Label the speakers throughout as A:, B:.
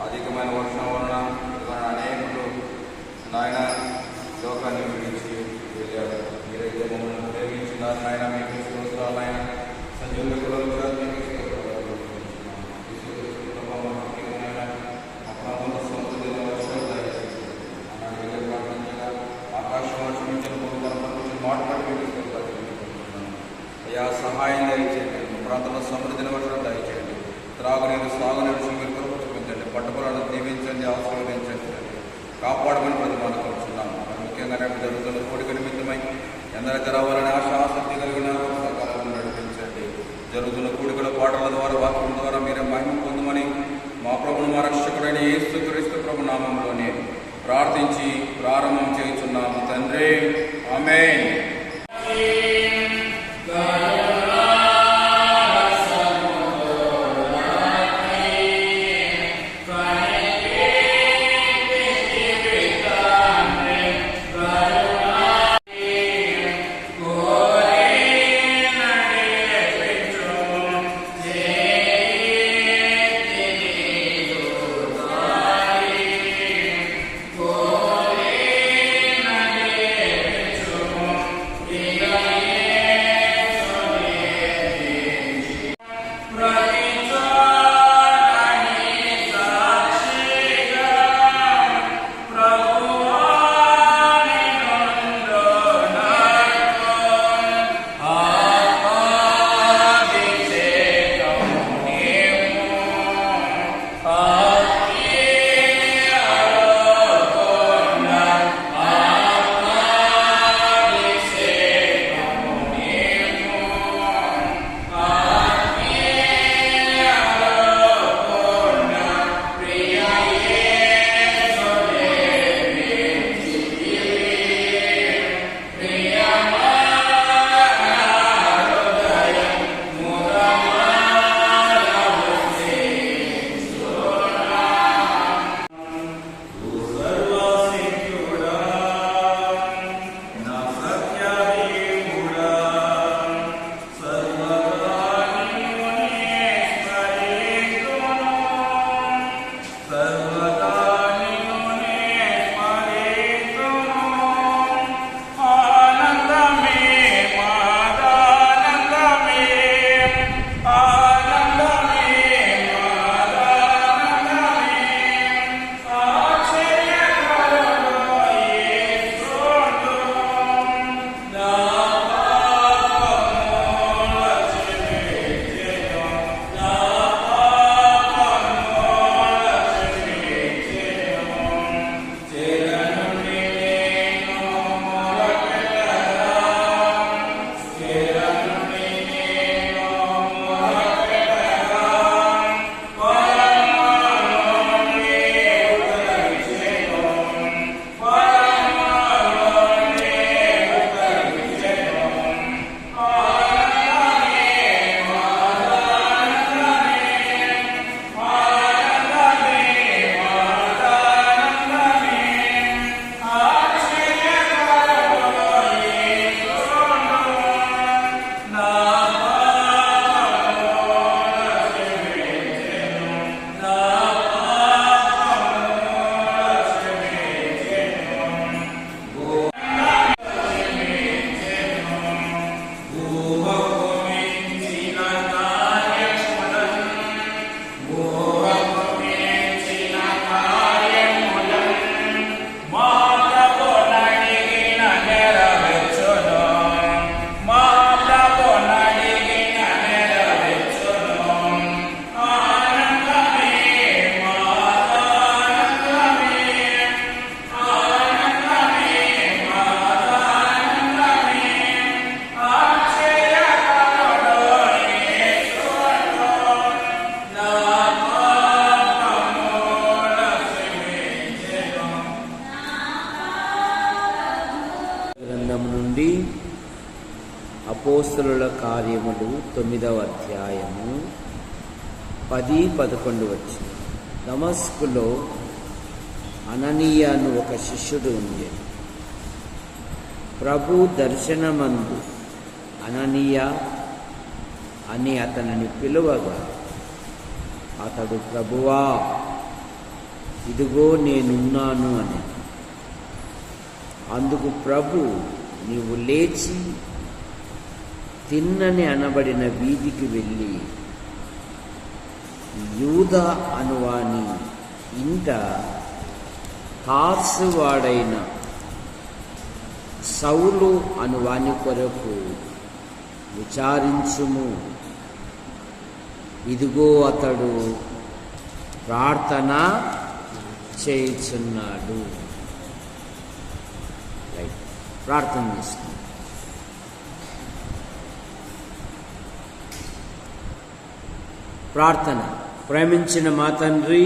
A: అధికమైన వర్షం వలన అనేకులు నాయన లోకాన్ని విడిచి వెళ్ళారు. మీరైతే మమ్మల్ని ప్రేమించినారు నాయన. మీకు స్తోత్రాలైన సజీవులకు అయ్యా సహాయం దయచేయండి. ప్రాంతంలో సమృద్ధిని వర్షం దయచేయండి. త్రాగునీరు సాగునీరు మీరు కొరకు చూపించండి. పట్టుబడులను దీవించండి, ఆశీర్వదించండి, కాపాడమని ప్రతిమానుకుంటున్నాం. ముఖ్యంగా జరుగుతున్న కోడిక నిమిత్తమై ఎందరైతే రావాలని ఆశక్తి కలిగిన సకాలంలో నడిపించండి. జరుగుతున్న కూడికల పాటల ద్వారా వాక్యం ద్వారా మీరే మహిమ పొందమని మా ప్రభును మా రక్షకుడైన యేసుక్రీస్తు ప్రభు నామంలోనే ప్రార్థించి ప్రారంభం చేయుచున్నాము తండ్రి. ఆమేన్.
B: అపోస్తలుల కార్యములు 9వ అధ్యాయము 10-11 వచ్చి దమస్కులో అననీయ అను ఒక శిష్యుడు ఉండేది. ప్రభు దర్శనమందు అననీయ అని అతనిని పిలువగా అతడు ప్రభువా ఇదిగో నేనున్నాను అని. అందుకు ప్రభు, నీవు లేచి తిన్నని అనబడిన వీధికి వెళ్ళి యూదా అనువాని ఇంట తార్సువాడైన సౌలు అనువాని కొరకు విచారించుము. ఇదిగో అతడు ప్రార్థన చేయుచున్నాడు. ప్రార్థన చేస్తున్నాడు. ప్రార్థన. ప్రేమించిన మా తండ్రి,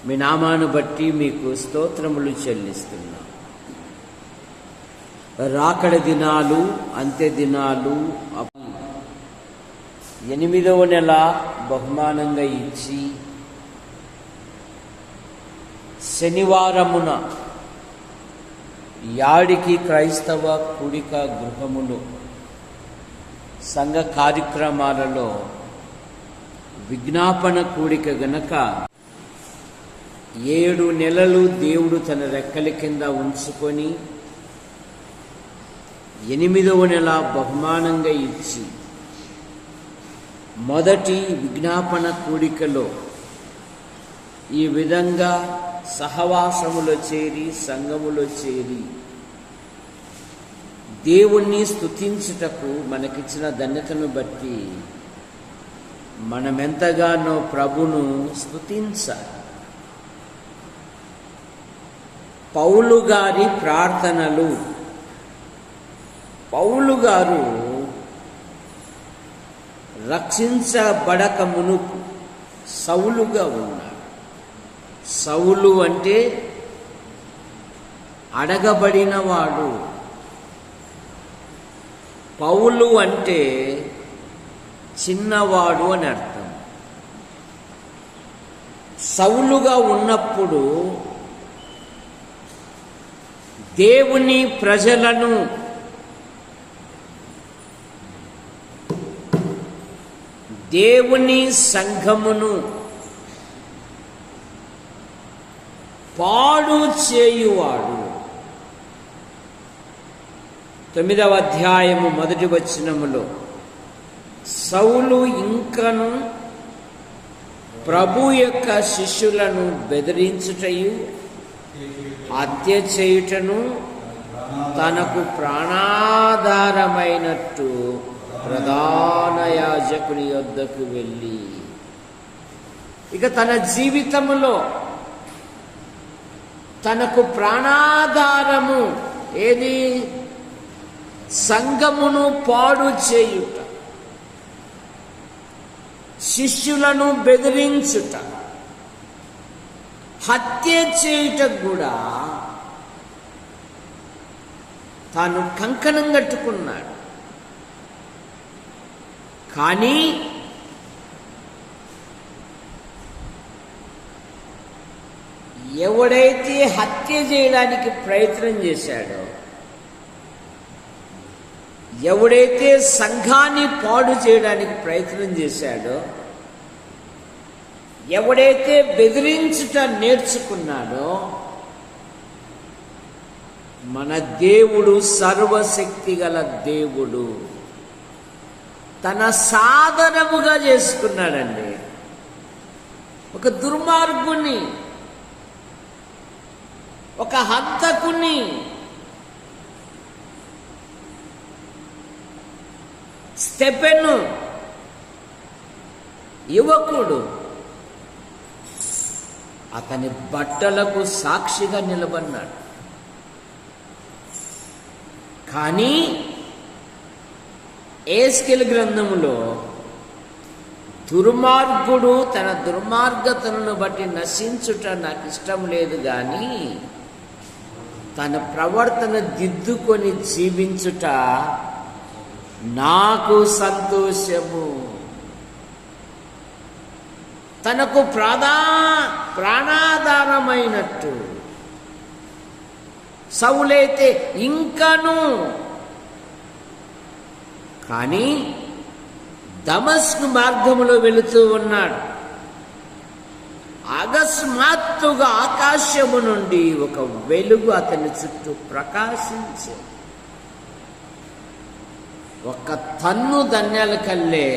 B: మీ నామాను బట్టి మీకు స్తోత్రములు చెల్లిస్తున్నాం. రాకడ దినాలు, అంత్య దినాలు 8వ నెల బహుమానంగా ఇచ్చి శనివారమున యాడికి క్రైస్తవ కూడిక గృహములు సంఘ కార్యక్రమాలలో విజ్ఞాపన కూడిక గనక 7 నెలలు దేవుడు తన రెక్కల కింద ఉంచుకొని 8వ నెల బహుమానంగా ఇచ్చి మొదటి విజ్ఞాపన కూడికలో ఈ విధంగా సహవాసములో చేరి, సంఘములో చేరి దేవుణ్ణి స్తుతించుటకు మనకిచ్చిన ధన్యతను బట్టి మనమెంతగానో ప్రభును స్తుతించాలి. పౌలు గారి ప్రార్థనలు. పౌలు గారు రక్షించబడక మునుపు సౌలుగా ఉన్నాడు. సౌలు అంటే అడగబడినవాడు. పౌలు అంటే చిన్నవాడు అని అర్థం. సౌలుగా ఉన్నప్పుడు దేవుని ప్రజలను దేవుని సంఘమును పాడు చేయువాడు. 9వ అధ్యాయము 1వ వచనములో సౌలు ఇంకను ప్రభు యొక్క శిష్యులను బెదిరించుటయు, హత్య చేయుటను తనకు ప్రాణాధారమైనట్టు ప్రధాన యాజకుని యొద్దకు వెళ్ళి, ఇక తన జీవితంలో తనకు ప్రాణాధారము ఏది? సంఘమును పాడు చేయుట, శిష్యులను బెదిరించుట, హత్య చేయుట కూడా తాను కంకణం కట్టుకున్నాడు. కానీ ఎవడైతే హత్య చేయడానికి ప్రయత్నం చేశాడో, ఎవడైతే సంఘాన్ని పాడు చేయడానికి ప్రయత్నం చేశాడో, ఎవడైతే బెదిరించుట నేర్చుకున్నాడో, మన దేవుడు సర్వశక్తి గల దేవుడు తన సాధనముగా చేసుకున్నాడండి. ఒక దుర్మార్గుని, ఒక హంతకుని, స్టెఫెను యువకుడు అతని బట్టలకు సాక్షిగా నిలబడినాడు. కానీ ఎహెజ్కేలు గ్రంథములో దుర్మార్గుడు తన దుర్మార్గతను బట్టి నశించుట నాకు ఇష్టం లేదు, కానీ తన ప్రవర్తన దిద్దుకొని జీవించుట నాకు సంతోషము. తనకు ప్రాణాధారమైనట్టు సౌలైతే ఇంకను. కానీ దమస్కు మార్గములో వెళుతూ ఉన్నాడు. అకస్మాత్తుగా ఆకాశము నుండి ఒక వెలుగు అతని చుట్టూ ప్రకాశించే ఒక తన్ను ధన్యాల కల్లే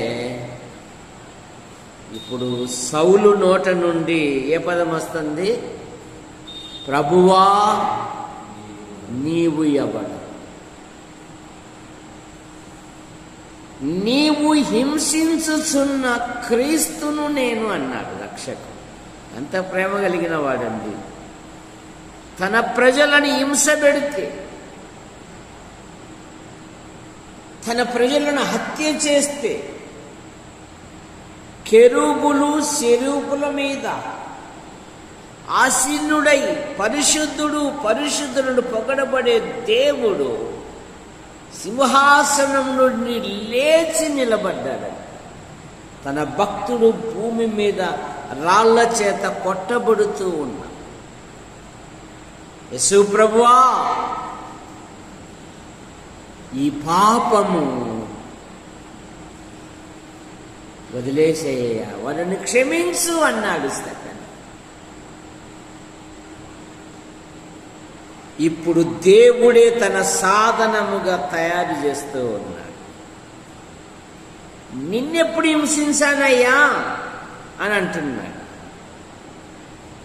B: ఇప్పుడు సౌలు నోట నుండి ఏ పదం వస్తుంది? ప్రభువా నీవు ఎవడు? నీవు హింసించుచున్న క్రీస్తును నేను అన్నాడు రక్షకుడు. ఎంత ప్రేమ కలిగిన వాడండి. తన ప్రజలను హింస పెడితే, తన ప్రజలను హత్య చేస్తే, కెరూబులు సెరూబుల మీద ఆసీనుడై పరిశుద్ధుడు పరిశుద్ధుడు పొగడబడే దేవుడు సింహాసనం నుండి లేచి నిలబడ్డాడు. తన భక్తుడు భూమి మీద రాళ్ల చేత కొట్టబడుతూ ఉన్నాడు. యేసు ప్రభువా, ఈ పాపము వదిలేసేయ, వాళ్ళని క్షమించు అన్నాడు స్తెఫను. ఇప్పుడు దేవుడే తన సాధనముగా తయారు చేస్తూ ఉన్నాడు. నిన్నెప్పుడు హింసించానయ్యా అని అంటున్నాడు.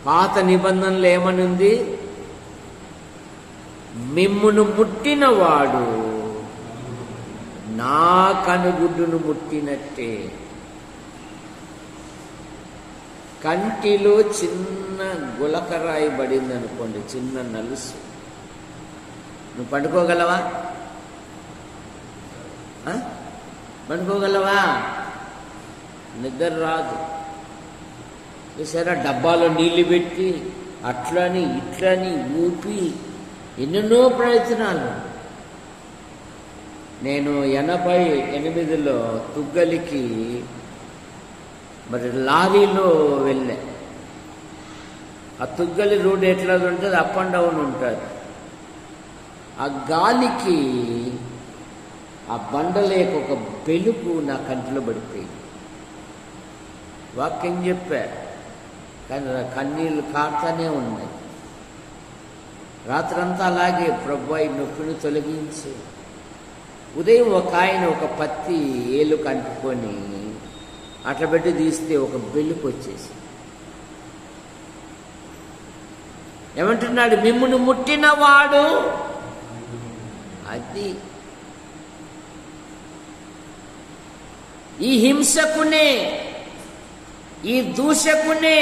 B: పాత నిబంధనలు ఏమనుంది? మిమ్మును ముట్టినవాడు నా కనుగుడ్డును ముట్టినట్టే. కంటిలో చిన్న గులకరాయి పడింది అనుకోండి, చిన్న నలుసు, నువ్వు పండుకోగలవా? పండుకోగలవా? నిద్ర రాదు. చూసారా, డబ్బాలో నీళ్లు పెట్టి అట్లని ఇట్లని ఊపి ఎన్నెన్నో ప్రయత్నాలు. నేను 88లో తుగ్గలికి మరి లారీలో వెళ్ళా. ఆ తుగ్గలి రోడ్ ఎట్లా ఉంటుంది, అప్ అండ్ డౌన్ ఉంటుంది. ఆ గాలికి ఆ బండలేక ఒక వెలుగు నా కంటిలో పడిపోయింది. వాక్యం చెప్పారు, కానీ కన్నీళ్ళు కారుతానే ఉన్నాయి. రాత్రంతా అలాగే ప్రభు ఈ నొప్పిని తొలగించి, ఉదయం ఒక ఆయన ఒక పత్తి ఏలు కంటుకొని అట్లా పెట్టి తీస్తే ఒక వెలుగు వచ్చేసి ఏమంటున్నాడు? మిమ్మును ముట్టినవాడు అది. ఈ హింసకునే, ఈ దూషకునే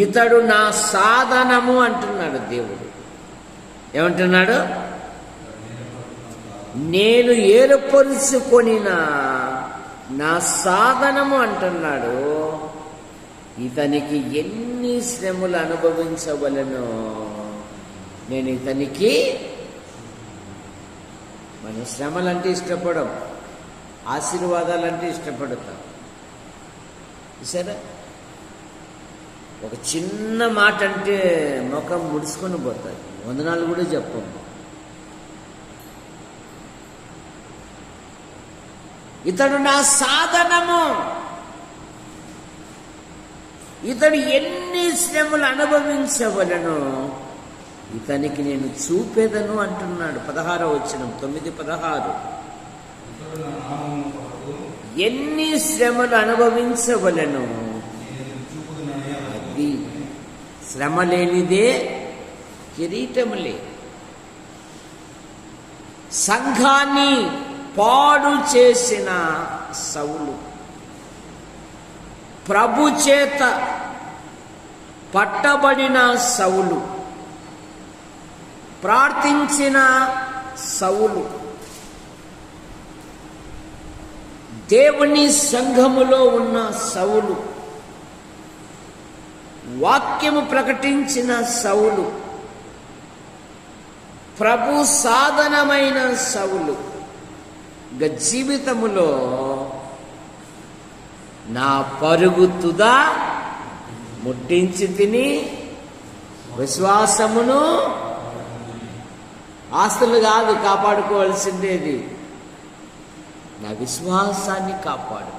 B: ఇతడు నా సాధనము అంటున్నాడు దేవుడు. ఏమంటున్నాడు? నేను ఏర్పరుచుకొనిన నా సాధనము అంటున్నాడు. ఇతనికి ఎన్ని శ్రమలు అనుభవించవలనో నేను ఇతనికి. మనం శ్రమలంటే ఇష్టపడం, ఆశీర్వాదాలంటే ఇష్టపడతాం. సరే, ఒక చిన్న మాట అంటే ముఖం ముడుచుకొని పోతుంది, వందనాలు కూడా చెప్పము. ఇతడు నా సాధనము, ఇతడు ఎన్ని శ్రమలు అనుభవించవలను ఇతనికి నేను చూపేదను అంటున్నాడు. 16వ వచనం, 9:16. ఎన్ని శ్రమలు అనుభవించవలను, అది శ్రమ లేనిదే కిరీటములే. సంఘాన్ని పాడు చేసిన సౌలు, ప్రభు చేత పట్టబడిన సౌలు, ప్రార్థించిన సౌలు, దేవుని సంఘములో ఉన్న సౌలు, వాక్యము ప్రకటించిన సౌలు, ప్రభు సాధనమైన సౌలు జీవితములో నా పరుగు తుదా ముట్టించి తిని విశ్వాసమును, ఆస్తులు కాదు కాపాడుకోవాల్సిందేది, నా విశ్వాసాన్ని కాపాడు.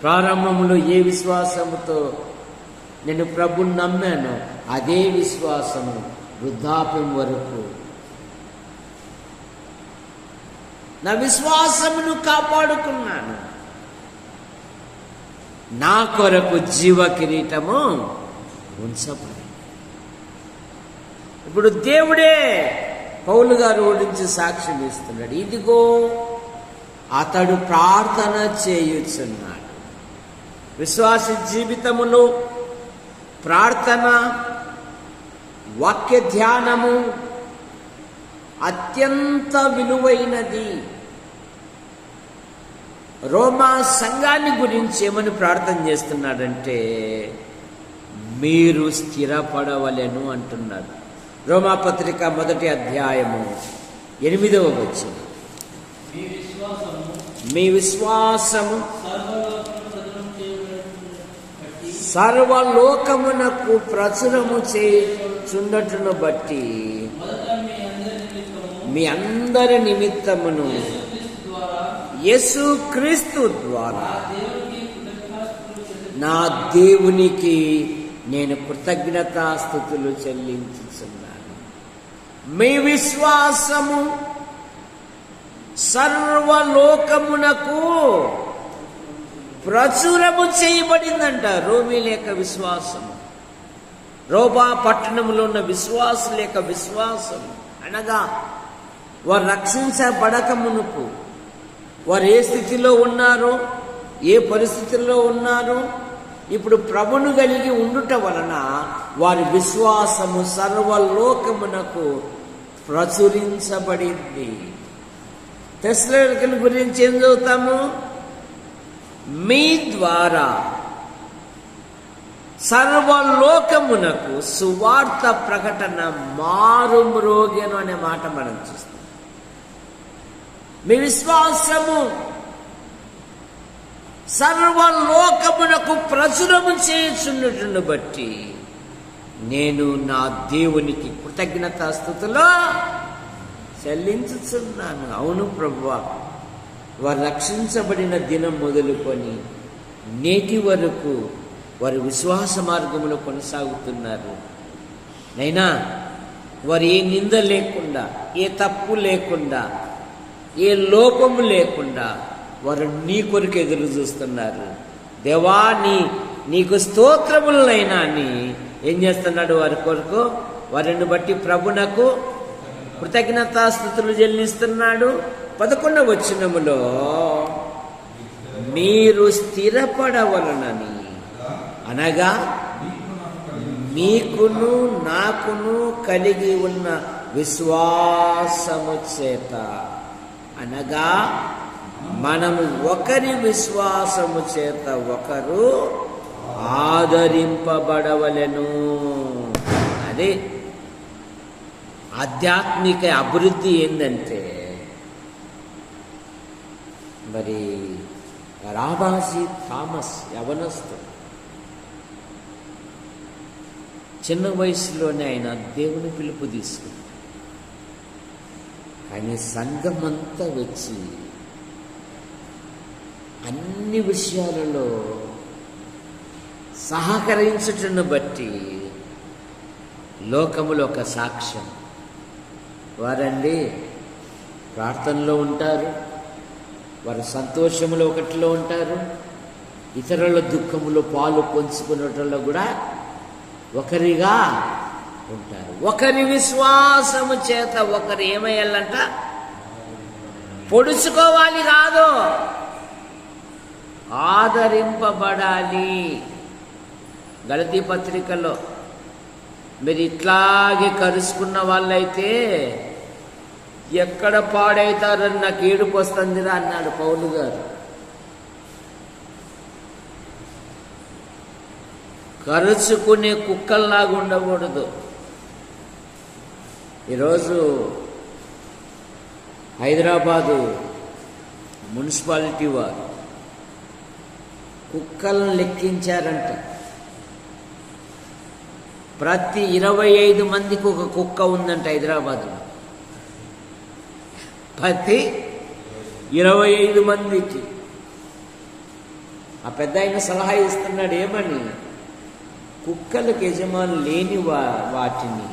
B: ప్రారంభంలో ఏ విశ్వాసముతో నేను ప్రభుని నమ్మాను, అదే విశ్వాసము వృద్ధాప్యం వరకు నా విశ్వాసమును కాపాడుకున్నాను. నా కొరకు జీవ కిరీటము ఉంచబడి. ఇప్పుడు దేవుడే పౌలు గారు గురించి సాక్ష్యం ఇస్తున్నాడు. ఇదిగో అతడు ప్రార్థన చేయుచున్నాడు. విశ్వాస జీవితములో ప్రార్థన, వాక్య ధ్యానము అత్యంత విలువైనది. రోమా సంఘాన్ని గురించి ఏమని ప్రార్థన చేస్తున్నాడంటే, మీరు స్థిరపడవలెను అంటున్నాడు. రోమాపత్రిక 1వ అధ్యాయము 8వ వచనం. మీ విశ్వాసము సర్వలోకమునకు ప్రచురము చేయుచుండటను బట్టి మీ అందరి నిమిత్తమును యేసుక్రీస్తు ద్వారా నా దేవునికి నేను కృతజ్ఞతాస్తుతులు చెల్లించుచున్నాను. మీ విశ్వాసము సర్వలోకమునకు ప్రచురము చేయబడిందంట. రోమీ లేక విశ్వాసము, రోమా పట్టణంలో ఉన్న విశ్వాసం లేక విశ్వాసం అనగా వారు రక్షించబడక మునుపు వారు ఏ స్థితిలో ఉన్నారో, ఏ పరిస్థితుల్లో ఉన్నారో, ఇప్పుడు ప్రభును కలిగి ఉండుట వలన వారి విశ్వాసము సర్వలోకమునకు ప్రచురించబడింది. తెస్సలోనికల గురించి ఏం చదువుతాము? మీ ద్వారా సర్వలోకమునకు సువార్త ప్రకటన మారుమ్రోగెను అనే మాట మనం చూస్తాం. మీ విశ్వాసము సర్వలోకమునకు ప్రచురము చేయుచున్నట్టును బట్టి నేను నా దేవునికి కృతజ్ఞతాస్తుతులు చెల్లించుచున్నాను. అవును ప్రభువా, వారు రక్షించబడిన దినం మొదలుకొని నేటి వరకు వారి విశ్వాస మార్గంలో కొనసాగుతున్నారు. నైనా వారు ఏ నింద లేకుండా, ఏ తప్పు లేకుండా, ఏ లోపము లేకుండా వారు నీ కొరకు ఎదురు చూస్తున్నారు. దేవా, నీకు స్తోత్రములైనా అని ఏం చేస్తున్నాడు? వారి కొరకు, వారిని బట్టి ప్రభునకు కృతజ్ఞతాస్తుతులు చెల్లిస్తున్నాడు. 11వ వచనములో మీరు స్థిరపడవలనని, అనగా మీకును నాకును కలిగి ఉన్న విశ్వాసము చేత, అనగా మనము ఒకరి విశ్వాసము చేత ఒకరు ఆదరింపబడవలెను. అదే ఆధ్యాత్మిక అభివృద్ధి ఏంటంటే, మరి రాబాజీ థామస్ యవనస్తుడు చిన్న వయసులోనే ఆయన దేవుని పిలుపు తీసుకుంది. కానీ సంఘమంతా వచ్చి అన్ని విషయాలలో సహకరించుటను బట్టి లోకములో ఒక సాక్ష్యం. వారండి ప్రార్థనలో ఉంటారు, వారు సంతోషములో ఒకటిలో ఉంటారు, ఇతరుల దుఃఖములో పాలు పంచుకునేటలో కూడా ఒకరిగా ఉంటారు. ఒకరి విశ్వాసము చేత ఒకరు ఏమయ్యాలంట? పొడుచుకోవాలి కాదు, ఆదరింపబడాలి. గలతీ పత్రికలో మీరు ఇట్లాగే కరుచుకున్న వాళ్ళైతే ఎక్కడ పాడైతారని నాకు ఏడుపు వస్తుందిరా అన్నాడు పౌలు గారు. కరుచుకునే కుక్కల్లాగా ఉండకూడదు. ఈరోజు హైదరాబాదు మున్సిపాలిటీ వారు కుక్కలను లెక్కించారంట. ప్రతి 25 మందికి ఒక కుక్క ఉందంట హైదరాబాద్లో. ప్రతి 25 మందికి. ఆ పెద్ద ఆయన సలహా ఇస్తున్నాడు ఏమని? కుక్కలకు యజమాని లేని వాటిని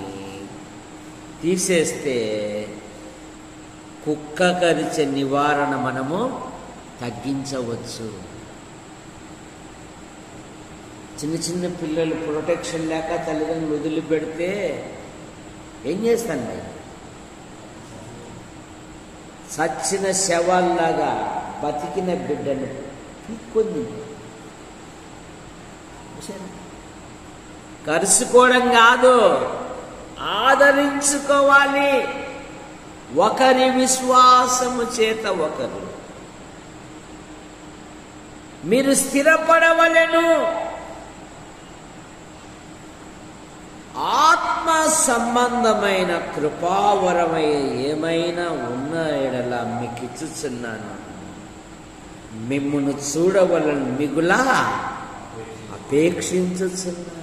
B: తీసేస్తే కుక్క కరిచే నివారణ మనము తగ్గించవచ్చు. చిన్న చిన్న పిల్లలు ప్రొటెక్షన్ లేక తల్లిదండ్రులు వదిలిపెడితే ఏం చేస్తాను? చచ్చిన శవాల్లాగా బతికిన బిడ్డను పీక్కొని కరుసుకోవడం కాదు, ఆదరించుకోవాలి. ఒకరి విశ్వాసము చేత ఒకరు మీరు స్థిరపడవలెను. ఆత్మ సంబంధమైన కృపావరమై ఏమైనా ఉన్న ఎడల మీకు ఇచ్చుచున్నాను, మిమ్మును చూడవలను మిగులా అపేక్షించుచున్నాను.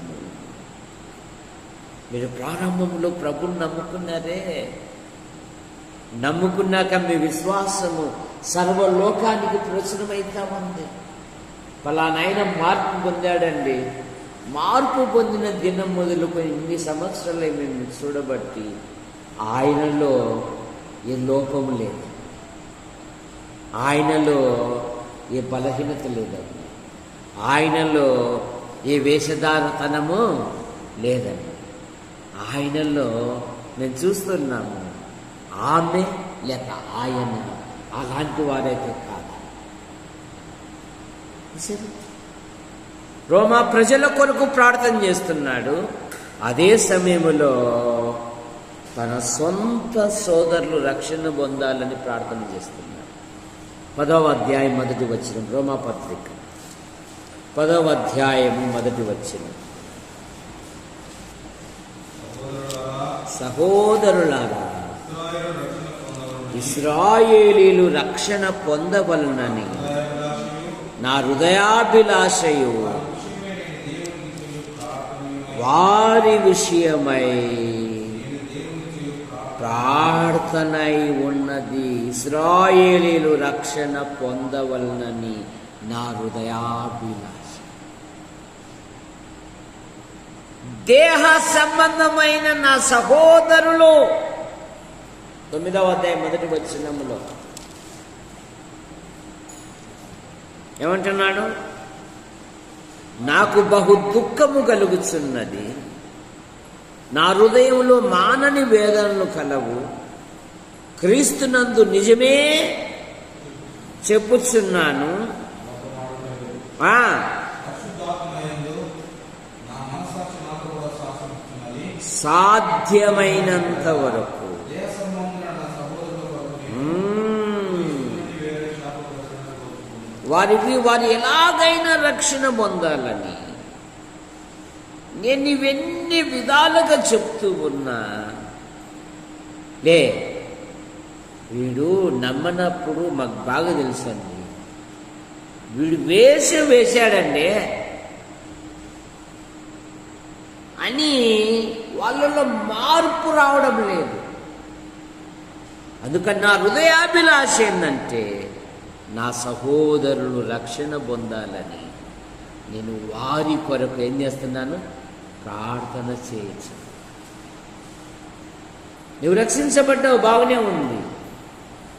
B: మీరు ప్రారంభంలో ప్రభుని నమ్ముకున్నారే, నమ్ముకున్నాక మీ విశ్వాసము సర్వలోకానికి ప్రచురమైతా ఉంది. పలానాయన మార్పు పొందాడండి. మార్పు పొందిన దినం మొదలుకొని ఇన్ని సంవత్సరాలే మేము చూడబట్టి ఆయనలో ఏ లోపము లేదు, ఆయనలో ఏ బలహీనత లేదండి, ఆయనలో ఏ వేషధారతనము లేదండి. ఆయనలో మేము చూస్తున్నాము ఆమె లేక ఆయన అలాంటి వారైతే కాదు. రోమా ప్రజల కొరకు ప్రార్థన చేస్తున్నాడు. అదే సమయంలో తన సొంత సోదరులు రక్షణ పొందాలని ప్రార్థన చేస్తున్నాడు. 10వ అధ్యాయం 1వ వచనం, రోమా పత్రిక 10వ అధ్యాయం 1వ వచనం. సహోదరులారా, ఇశ్రాయేలీలు రక్షణ పొందవలనని నా హృదయాభిలాషయు వారి విషయమై ప్రార్థనై ఉన్నది. ఇశ్రాయేలీలు రక్షణ పొందవలనని నా హృదయాభిలాష. దేహ సంబంధమైన నా సహోదరులు, 9వ అధ్యాయం 1వ వచనములో ఏమంటున్నాడు? నాకు బహు దుఃఖము కలుగుచున్నది, నా హృదయంలో మానని వేదనలు కలవు. క్రీస్తునందు నిజమే చెప్పుచున్నాను, సాధ్యమైనంత వరకు వారు ఎలాగైనా రక్షణ పొందాలని నేను ఇవన్నీ విధాలుగా చెప్తూ ఉన్నా. వీడు నమ్మనప్పుడు మాకు బాగా తెలుసండి, వీడు వేశాడండి అని వాళ్ళలో మార్పు రావడం లేదు. అందుకని నా హృదయాభిలాష ఏంటంటే నా సహోదరులు రక్షణ పొందాలని నేను వారి కొరకు ఏం చేస్తున్నాను? ప్రార్థన చేయొచ్చు. నువ్వు రక్షించబడ్డావు, బాగానే ఉంది.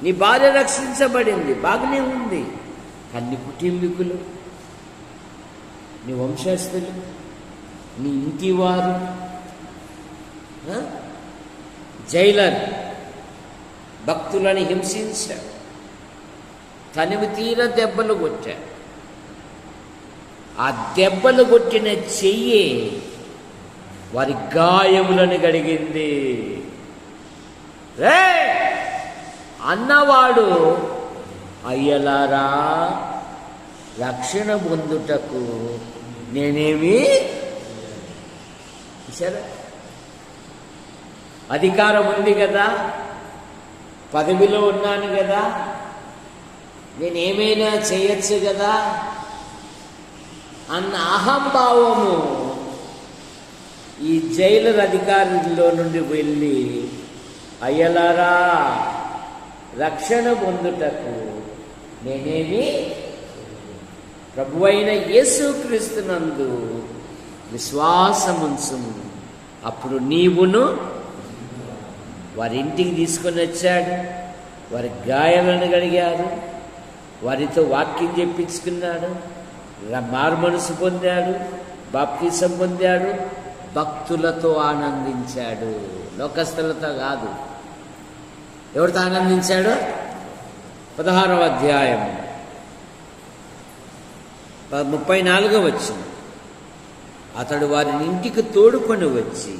B: నీ భార్య రక్షించబడింది, బాగానే ఉంది. కానీ నీ కుటుంబీకులు, నీ వంశస్థులు, నీ ఇంటి వారు, జైలర్ భక్తులని హింసించాడు, తనివి తీర దెబ్బలు కొట్టాడు. ఆ దెబ్బలు కొట్టిన చెయ్యి వారి గాయములను గడిగింది. అన్నవాడు, అయ్యలారా, రక్షణ పొందుటకు నేనేమి సరే అధికారం ఉంది కదా, పదవిలో ఉన్నాను కదా, నేనేమైనా చేయొచ్చు కదా అన్న అహంభావము ఈ జైలర్ అధికారుల్లో నుండి వెళ్ళి, అయ్యలారా, రక్షణ పొందుటకు నేనేమి ప్రభువైన యేసుక్రీస్తునందు విశ్వాసముంచుము, అప్పుడు నీవును. వారి ఇంటికి తీసుకొని వచ్చాడు, వారి గాయాలను కడిగారు, వారితో వాక్యం చెప్పించుకున్నాడు, మారుమనసు పొందాడు, బాప్తిసం పొందాడు, భక్తులతో ఆనందించాడు. లోకస్తులతో కాదు. ఎవరితో ఆనందించాడు? 16వ అధ్యాయం 34వ వచనం. అతడు వారిని ఇంటికి తోడుకొని వచ్చి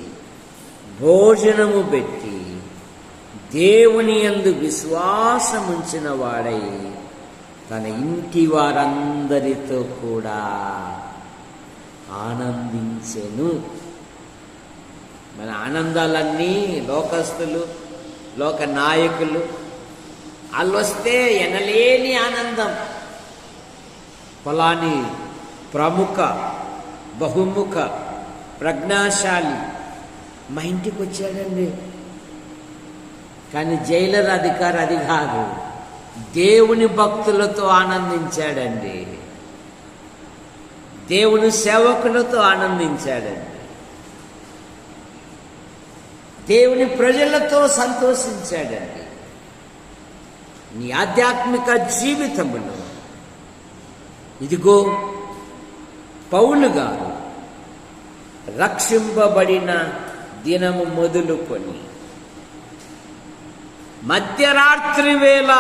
B: భోజనము పెట్టి దేవుని యందు విశ్వాసముంచిన వాడై తన ఇంటి వారందరితో కూడా ఆనందించెను. మన ఆనందాలన్నీ లోకస్తులు, లోక నాయకులు, వాళ్ళు వస్తే ఎనలేని ఆనందం. ఫలాని ప్రముఖ బహుముఖ ప్రజ్ఞాశాలి మా ఇంటికి వచ్చాడండి. కానీ జైలర్ అధికారి అది కాదు, దేవుని భక్తులతో ఆనందించాడండి, దేవుని సేవకులతో ఆనందించాడండి, దేవుని ప్రజలతో సంతోషించాడండి. నీ ఆధ్యాత్మిక జీవితములో ఇదిగో పౌలు గారు రక్షింపబడిన దినము మొదలుకొని మధ్యరాత్రి వేళ,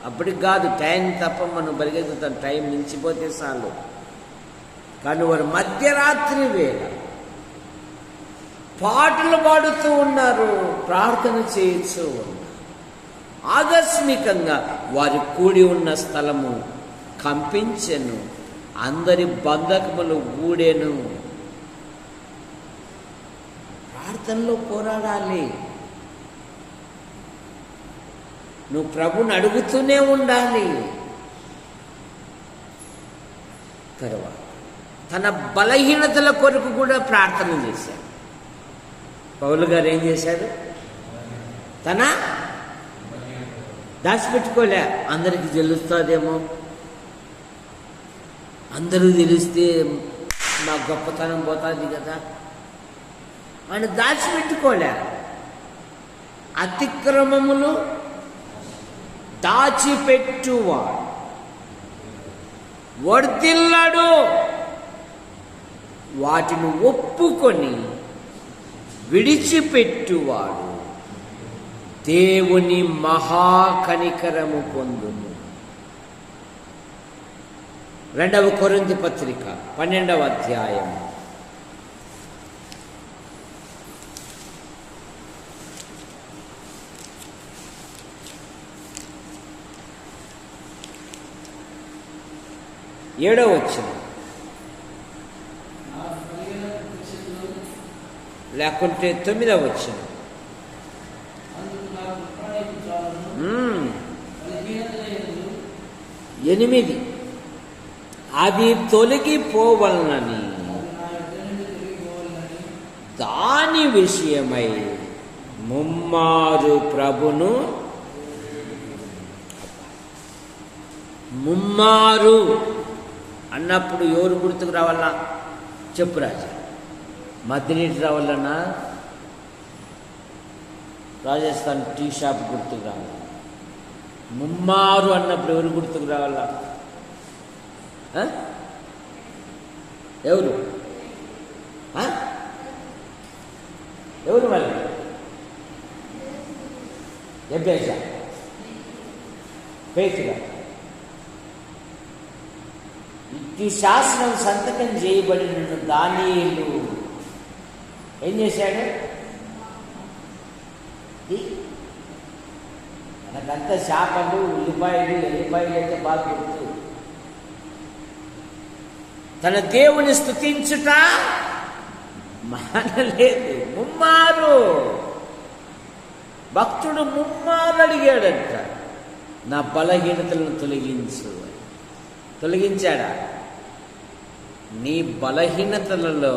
B: అప్పటికి కాదు, టైం తప్ప మనం పరిగెత్తుతాం, టైం మించిపోతే చాలు. కానీ వారు మధ్యరాత్రి వేళ పాటలు పాడుతూ ఉన్నారు, ప్రార్థన చేయొచ్చు ఉన్నారు. ఆకస్మికంగా వారు కూడి ఉన్న స్థలము కంపించెను, అందరి బంధకములు ఊడెను. ప్రార్థనలో పోరాడాలి. నువ్వు ప్రభుని అడుగుతూనే ఉండాలి. తర్వాత తన బలహీనతల కొరకు కూడా ప్రార్థన చేశాడు. పౌలు గారు ఏం చేశాడు? తన దాచిపెట్టుకోలే. అందరికి తెలుస్తుందేమో, అందరూ తెలిస్తే నా గొప్పతనం పోతుంది కదా, ఆయన దాచిపెట్టుకోలే. అతిక్రమములు దాచిపెట్టువాడు వర్ధిల్లడు, వాటిని ఒప్పుకొని విడిచిపెట్టువాడు దేవుని మహాకనికరము పొందును. 2వ కొరింథీ పత్రిక 12వ అధ్యాయం 7వ వచనం, లేకుంటే 9వ వచనం. 8 అది తొలగిపోవలనని దాని విషయమై ముమ్మారు ప్రభును. ముమ్మారు అన్నప్పుడు ఎవరు గుర్తుకు రావాలా? చెప్పు రాజా. మద్దినీటి రావాలన్నా రాజస్థాన్ టీ షాప్ గుర్తుకు రావాలి. ముమ్మారు అన్నప్పుడు ఎవరు గుర్తుకు రావాలా? ఎవరు ఎవరు మళ్ళీ? ఎబ్బేసా పేతుగా. ఈ శాసనం సంతకం చేయబడిన దానియేలు ఏం చేశాడు? మనకంతా చేపలు, ఉల్లిపాయలు, ఎల్లిపాయలు అయితే బాగా గుర్తు. తన దేవుని స్తుతించుట మానలేదు. ముమ్మారు భక్తుడు ముమ్మారు అడిగాడంట, నా బలహీనతలను తొలగించు. తొలగించాడా? నీ బలహీనతలలో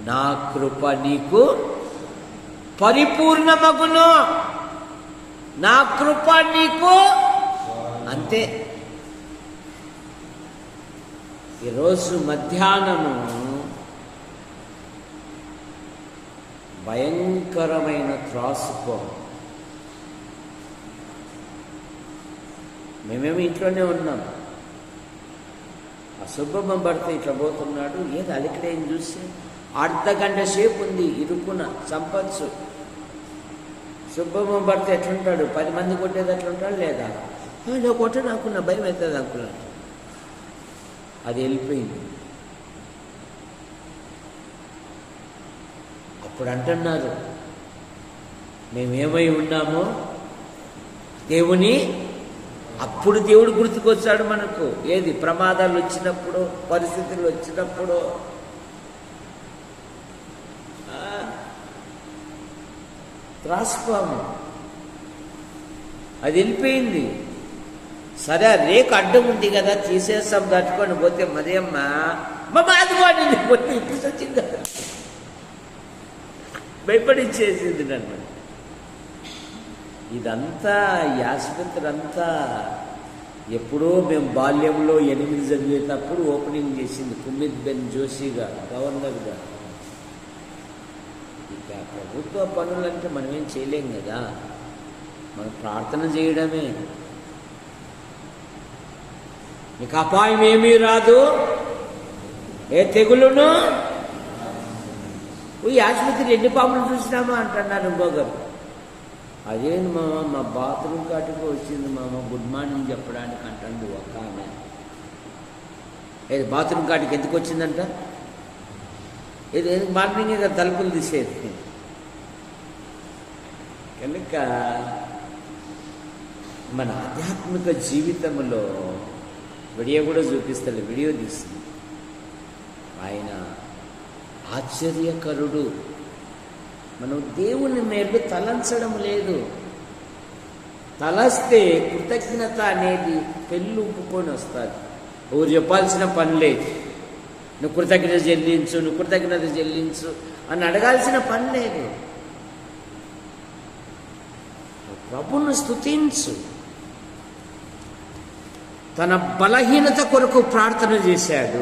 B: నా కృప నీకు పరిపూర్ణమగును, నా కృప నీకు. అంతే. ఈరోజు మధ్యాహ్నము భయంకరమైన త్రాసుకో. మేమేమి ఇంట్లోనే ఉన్నాం. అశుభ్రం పడితే ఇట్లా పోతున్నాడు, ఏది అలికిడేం చూసి అర్ధగంట సేపు ఉంది ఇరుకున చంపచ్చు. శుభ్రం పడితే ఎట్లుంటాడు, 10 మంది కొట్టేది అట్లుంటాడు లేదా, నేను కొట్ట నాకున్న భయం అవుతుంది అనుకున్నాడు. అది వెళ్ళిపోయింది. అప్పుడు అంటున్నారు, మేమేమై ఉన్నామో దేవుని. అప్పుడు దేవుడు గుర్తుకొచ్చాడు మనకు. ఏది, ప్రమాదాలు వచ్చినప్పుడు, పరిస్థితులు వచ్చినప్పుడు. త్రాసుపాము అది వెళ్ళిపోయింది. సరే, రేకు అడ్డం ఉంది కదా, తీసేస్తాం, తట్టుకొని పోతే మరేమ్మ అదిగోండి పోతే ఇప్పుడు వచ్చింది కదా, భయపడిచ్చేసింది నన్ను. ఇదంతా ఈ ఆసుపత్రి అంతా ఎప్పుడో మేము బాల్యంలో 8 చదివేటప్పుడు ఓపెనింగ్ చేసింది కుమిత్ బెన్ జోషి గారు, గవర్నర్ గారు. ఇక ప్రభుత్వ పనులంటే మనం ఏం చేయలేం కదా, మనం ప్రార్థన చేయడమే. మీకు అపాయం ఏమీ రాదు, ఏ తెగులును. ఈ ఆసుపత్రి ఎన్ని పాములు చూసినామా అంటున్నారు ఇంకొకరు. అదేంది మామ, మా బాత్రూమ్ కాటికి వచ్చింది మామ గుడ్ మార్నింగ్ చెప్పడానికి అంటుంది ఒక ఆమె. ఏది బాత్రూమ్ కాటికి ఎందుకు వచ్చిందంట, ఇది మార్నింగ్ ఇక తలుపులు తీసేది. కనుక మన ఆధ్యాత్మిక జీవితంలో వీడియో కూడా చూపిస్తాడు, వీడియో తీస్తుంది. ఆయన ఆశ్చర్యకరుడు. మనం దేవుని మేలు తలంచడం లేదు. తలస్తే కృతజ్ఞత అనేది పెళ్ళు ఉప్పుకొని వస్తుంది. ఎవరు చెప్పాల్సిన పని లేదు. నువ్వు కృతజ్ఞత చెల్లించు, నువ్వు కృతజ్ఞత చెల్లించు అని అడగాల్సిన పని లేదు. ప్రభువును స్తుతించు. తన బలహీనత కొరకు ప్రార్థన చేశాడు.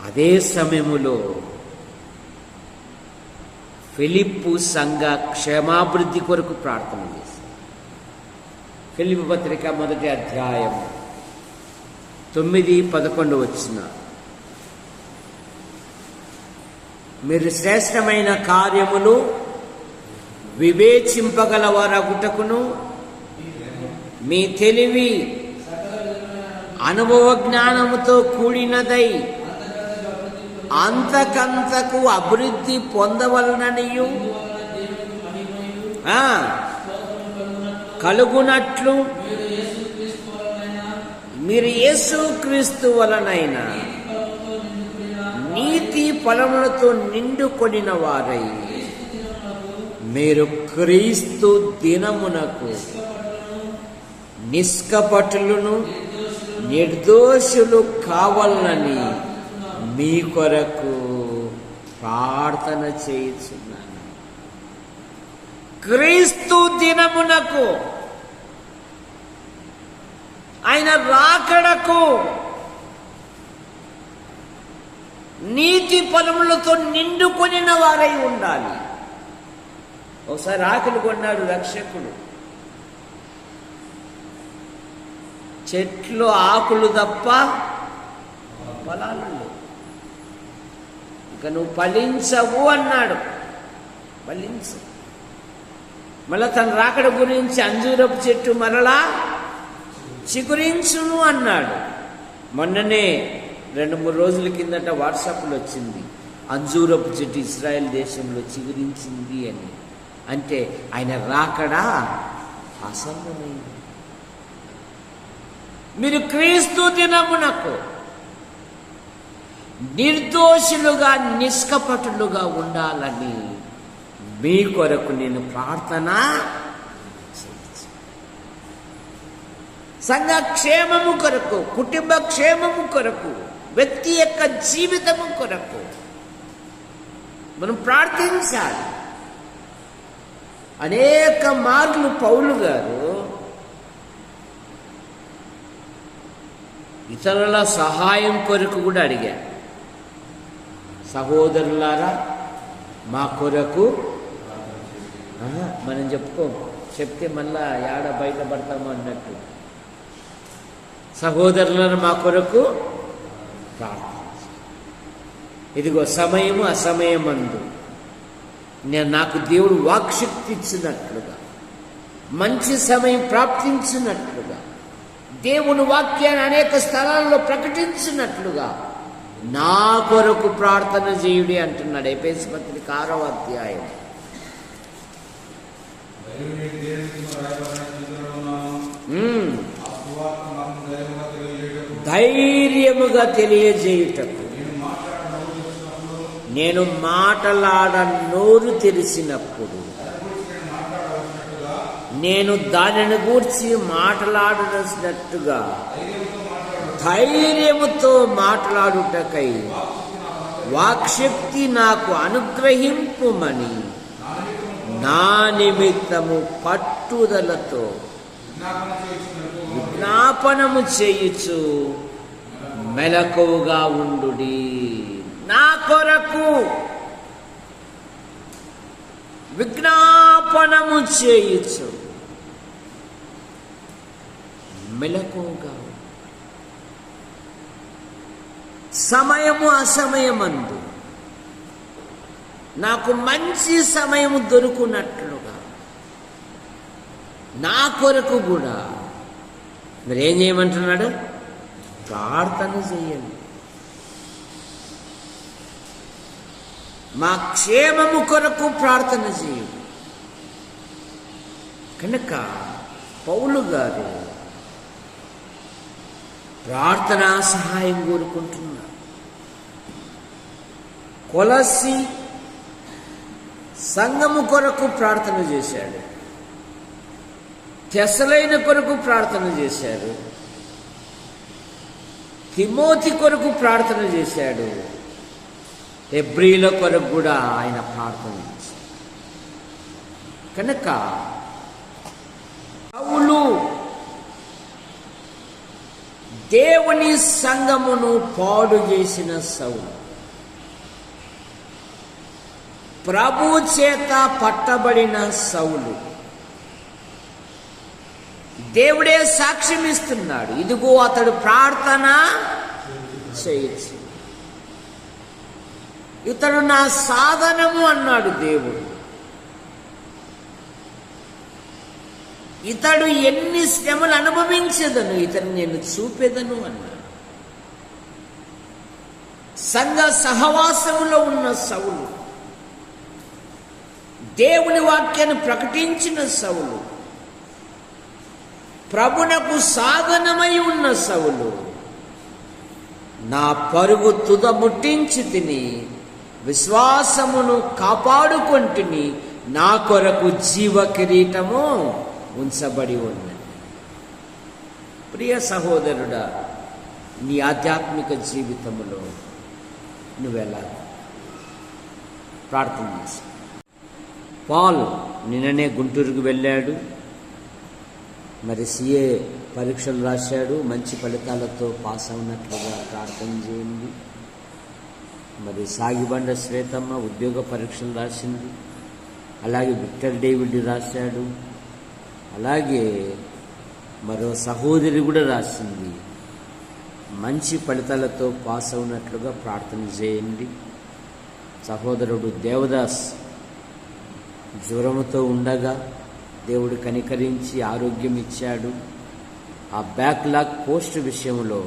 B: అదే సమయములో ఫిలిప్పు సంఘ క్షేమాభివృద్ధి కొరకు ప్రార్థన చేశాడు. ఫిలిప్పు పత్రిక 1వ అధ్యాయం 9-11 వచ్చిన, మీరు శ్రేష్టమైన కార్యములు వివేచింపగలవారగుటకును మీ తెలివి అనుభవ జ్ఞానముతో కూడినదై అంతకంతకు అభివృద్ధి పొందవలననియు కలుగునట్లు మీరు యేసుక్రీస్తు వలనైన నీతి ఫలములతో నిండుకొనిన వారై మీరు క్రీస్తు దినమునకు నిష్కపటులను నిర్దోషులు కావాలని మీ కొరకు ప్రార్థన చేయుచున్నాను. క్రీస్తు దినమునకు, ఆయన రాకడకు నీతి ఫలములతో నిండుకొనిన వారై ఉండాలి. ఒకసారి ఆకలి కొన్నాడు రక్షకుడు. చెట్లు ఆకులు తప్ప ఫలాలు లేవు. ఇక నువ్వు ఫలించవు అన్నాడు. ఫలించు. మళ్ళా తన రాకడ గురించి అంజూరపు చెట్టు మరలా చిగురించును అన్నాడు. మొన్ననే 2-3 రోజుల కిందట వాట్సాప్లో వచ్చింది, అంజూరపు చెట్టు ఇజ్రాయెల్ దేశంలో చిగురించింది అని. అంటే ఆయన రాకడా అసంభవమైంది. మీరు క్రీస్తు దినమునకు నిర్దోషులుగా నిష్కపటులుగా ఉండాలని మీ కొరకు నేను ప్రార్థన చేయించు. సంఘ క్షేమము కొరకు, కుటుంబ క్షేమము కొరకు, వ్యక్తి యొక్క జీవితము కొరకు మనం ప్రార్థించాలి. అనేక మార్లు పౌలు గారు ఈ ఇతరుల సహాయం కొరకు కూడా అడిగా. సహోదరులారా మా కొరకు మనం చెప్తే మళ్ళా యాడ బయటపడతాము అన్నట్టు. సహోదరులను మా కొరకు ప్రార్థించు. ఇదిగో సమయము అసమయమందు నాకు దేవుడు వాక్శక్తి ఇచ్చినట్లుగా, మంచి సమయం ప్రాప్తించినట్లుగా, దేవుని వాక్యాన్ని అనేక స్థలాల్లో ప్రకటించినట్లుగా నా కొరకు ప్రార్థన చేయుడి అంటున్నాడు. ఎఫెసీ పత్రిక 6వ అధ్యాయం. ధైర్యముగా తెలియజేయుటకు నేను మాటలాడ నోరు తెరిచినప్పుడు నేను దానిని గూర్చి మాట్లాడినట్టుగా ధైర్యముతో మాట్లాడుటకై వాక్శక్తి నాకు అనుగ్రహింపుమని నా నిమిత్తము పట్టుదలతో విజ్ఞాపనము చేయుచు మెలకువగా ఉండుడి. నా కొరకు విజ్ఞాపనము చేయుచు మెలకువగా. సమయము అసమయమందు నాకు మంచి సమయము దొరుకున్నట్లుగా నా కొరకు కూడా మరి ఏం చేయమంటున్నాడు? ప్రార్థన చేయండి. మా క్షేమము కొరకు ప్రార్థన చేయండి. కనుక పౌలు గారు ప్రార్థనా సహాయం కోరుకుంటున్నారు. కొలసి సంఘము కొరకు ప్రార్థన చేశాడు. తెసలైన కొరకు ప్రార్థన చేశాడు. తిమోతి కొరకు ప్రార్థన చేశాడు. హెబ్రీల కొరకు కూడా ఆయన ప్రార్థన చేశాడు. కనుక పౌలు దేవుని సంఘమును పాడు చేసిన సౌలు, ప్రభు చేత పట్టబడిన సౌలు, దేవుడే సాక్ష్యం ఇస్తున్నాడు. ఇదిగో అతడు ప్రార్థన చేయొచ్చు, ఇతడు నా సాధనము అన్నాడు దేవుడు. ఇతడు ఎన్ని శ్రమలు అనుభవించేదను ఇతను నేను చూపేదను అన్నాడు. సంఘ సహవాసములో ఉన్న సౌలు, దేవుని వాక్యాన్ని ప్రకటించిన సౌలు, ప్రభునకు సాధనమై ఉన్న సౌలు, నా పరుగు తుద ముట్టించి తిని విశ్వాసమును కాపాడుకొంటిని, నా కొరకు జీవ కిరీటము ఉంచబడి ఉన్నది. ప్రియ సహోదరుడా, నీ ఆధ్యాత్మిక జీవితంలో నువ్వెలా ప్రార్థన చేసి? పాల్ నిన్ననే గుంటూరుకు వెళ్ళాడు. మరి సిఏ పరీక్షలు రాశాడు. మంచి ఫలితాలతో పాస్ అవునట్లుగా ప్రార్థన చేయండి. మరి సాగిబండ శ్వేతమ్మ ఉద్యోగ పరీక్షలు రాసింది. అలాగే విక్టర్ డేవిడ్ రాశాడు. అలాగే మరో సహోదరి కూడా రాసింది. మంచి ఫలితాలతో పాస్ అవునట్లుగా ప్రార్థన చేయండి. సహోదరుడు దేవదాస్ జ్వరముతో ఉండగా దేవుడు కనికరించి ఆరోగ్యం ఇచ్చాడు. ఆ బ్యాక్లాగ్ పోస్ట్ విషయంలో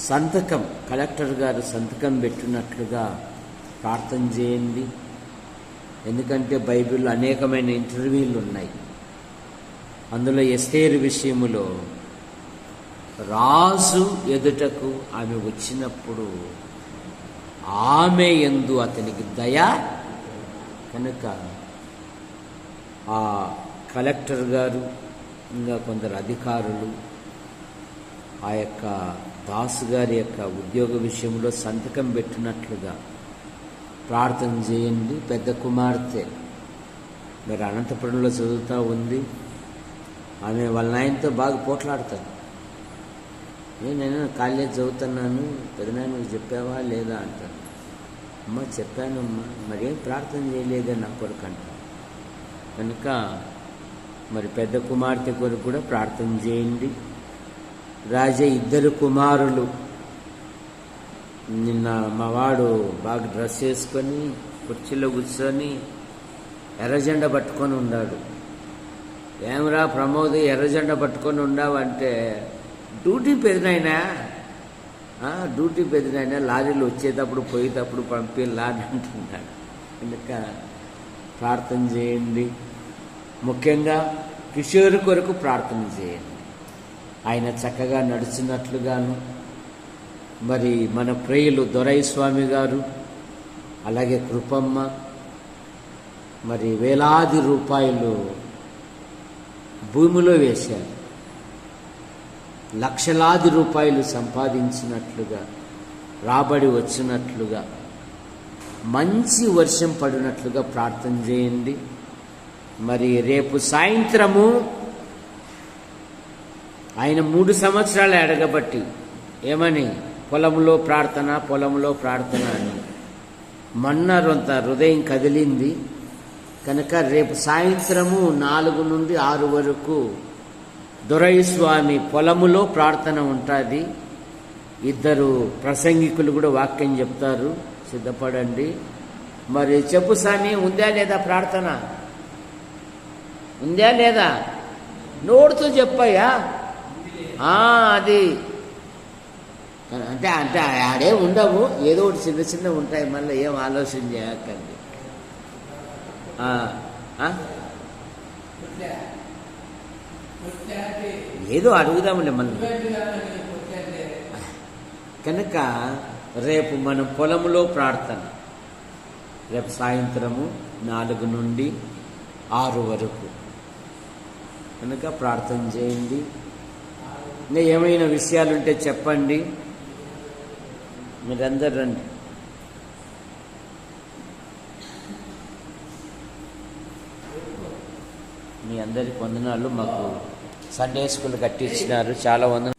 B: సంతకం, కలెక్టర్ గారు సంతకం పెట్టినట్లుగా ప్రార్థన చేయండి. ఎందుకంటే బైబిల్లో అనేకమైన ఇంటర్వ్యూలు ఉన్నాయి. అందులో ఎస్తేరు విషయములో రాజు ఎదుటకు ఆమె వచ్చినప్పుడు ఆమె యందు అతనికి దయ. కనుక ఆ కలెక్టర్ గారు ఇంకా కొందరు అధికారులు ఆ యొక్క దాసు గారి యొక్క ఉద్యోగ విషయంలో సంతకం పెట్టినట్లుగా ప్రార్థన చేయండి. పెద్ద కుమార్తె మరి అనంతపురంలో చదువుతూ ఉంది. ఆమె వాళ్ళ నాయనతో బాగా పోట్లాడతాను. నేను కాలేజ్ చదువుతున్నాను, పెద్దనాయనకు చెప్పావా లేదా అంటాను. అమ్మ చెప్పానమ్మా, మరేం ప్రార్థన చేయలేదే నా కొరకు అంటాను. కనుక మరి పెద్ద కుమార్తె కొరకు కూడా ప్రార్థన చేయండి. రాజా 2 కుమారులు, నిన్న మావాడు బాగా డ్రెస్ వేసుకొని కుర్చీలో కూర్చొని ఎర్రజెండా పట్టుకొని ఉన్నాడు. ఏమరా ప్రమోద్ ఎర్రజెండా పట్టుకొని ఉన్నావంటే, డ్యూటీ పెద్దనాయనా, డ్యూటీ పెద్దనాయనా, లారీలు వచ్చేటప్పుడు పోయేటప్పుడు పంపిల్లాని అంటున్నాడు. కనుక ప్రార్థన చేయండి. ముఖ్యంగా కిషోర్ కొరకు ప్రార్థన చేయండి. ఆయన చక్కగా నడుచున్నట్లుగాను, మరి మన ప్రియులు దొరై స్వామి గారు, అలాగే కృపమ్మ మరి వేలాది రూపాయలు భూమిలో వేశారు. లక్షలాది రూపాయలు సంపాదించినట్లుగా, రాబడి వచ్చినట్లుగా, మంచి వర్షం పడినట్లుగా ప్రార్థన చేయండి. మరి రేపు సాయంత్రము ఆయన 3 సంవత్సరాలు అడగబట్టి ఏమని పొలంలో ప్రార్థన అని మొన్న రొంత హృదయం కదిలింది. కనుక రేపు సాయంత్రము 4 నుండి 6 వరకు దొరై స్వామి పొలములో ప్రార్థన ఉంటుంది. 2 ప్రసంగికులు కూడా వాక్యం చెప్తారు, సిద్ధపడండి. మరి చెప్పు స్వామి, ఉందా లేదా ప్రార్థన? ఉందా లేదా? నోడుతూ చెప్పయ్యా. అది అంటే అంటే ఆడే ఉండవు, ఏదో ఒకటి చిన్న చిన్న ఉంటాయి, మళ్ళీ ఏం ఆలోచన చేయకండి. ఏదో అడుగుదాములే మళ్ళీ. కనుక రేపు మనం పొలంలో ప్రార్థన, రేపు సాయంత్రము 4 నుండి 6 వరకు. కనుక ప్రార్థన చేయండి. ఇంకా ఏమైనా విషయాలుంటే చెప్పండి. మీరందరూ రండి. మీ అందరికి వందనాలు. మాకు సండే స్కూల్ కట్టించినారు, చాలా వందనాలు.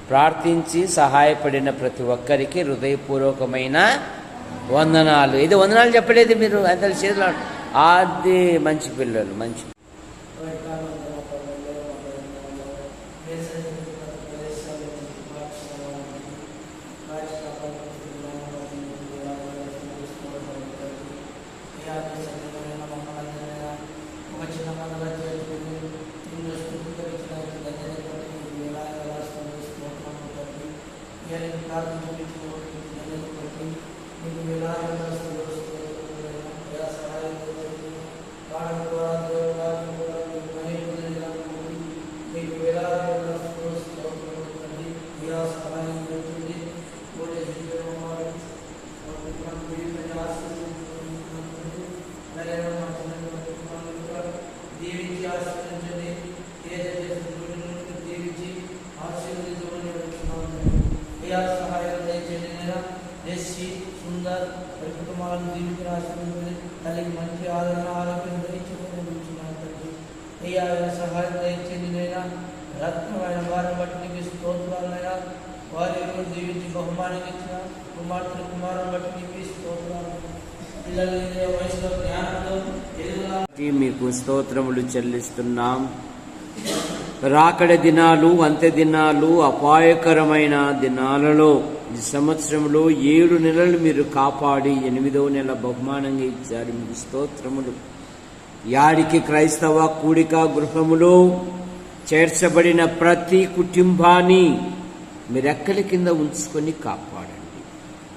B: ప్రార్థించి సహాయపడిన ప్రతి ఒక్కరికి హృదయపూర్వకమైన వందనాలు. ఇది వందనాలు చెప్పలేదు మీరు అందరి చేతులు. అది మంచి పిల్లలు, మంచి మీకు స్తోత్రములు చెల్లిస్తున్నాం. రాకడ దినాలు, అంత్య దినాలు, అపాయకరమైన దినాలలో ఈ సంవత్సరంలో 7 నెలలు మీరు కాపాడి 8వ నెల బహుమానంగా ఇచ్చారు. మీకు స్తోత్రములు. యాడికి క్రైస్తవ కూడిక గృహములో చేర్చబడిన ప్రతి కుటుంబాన్ని మీరెక్కల కింద ఉంచుకొని కాపాడండి.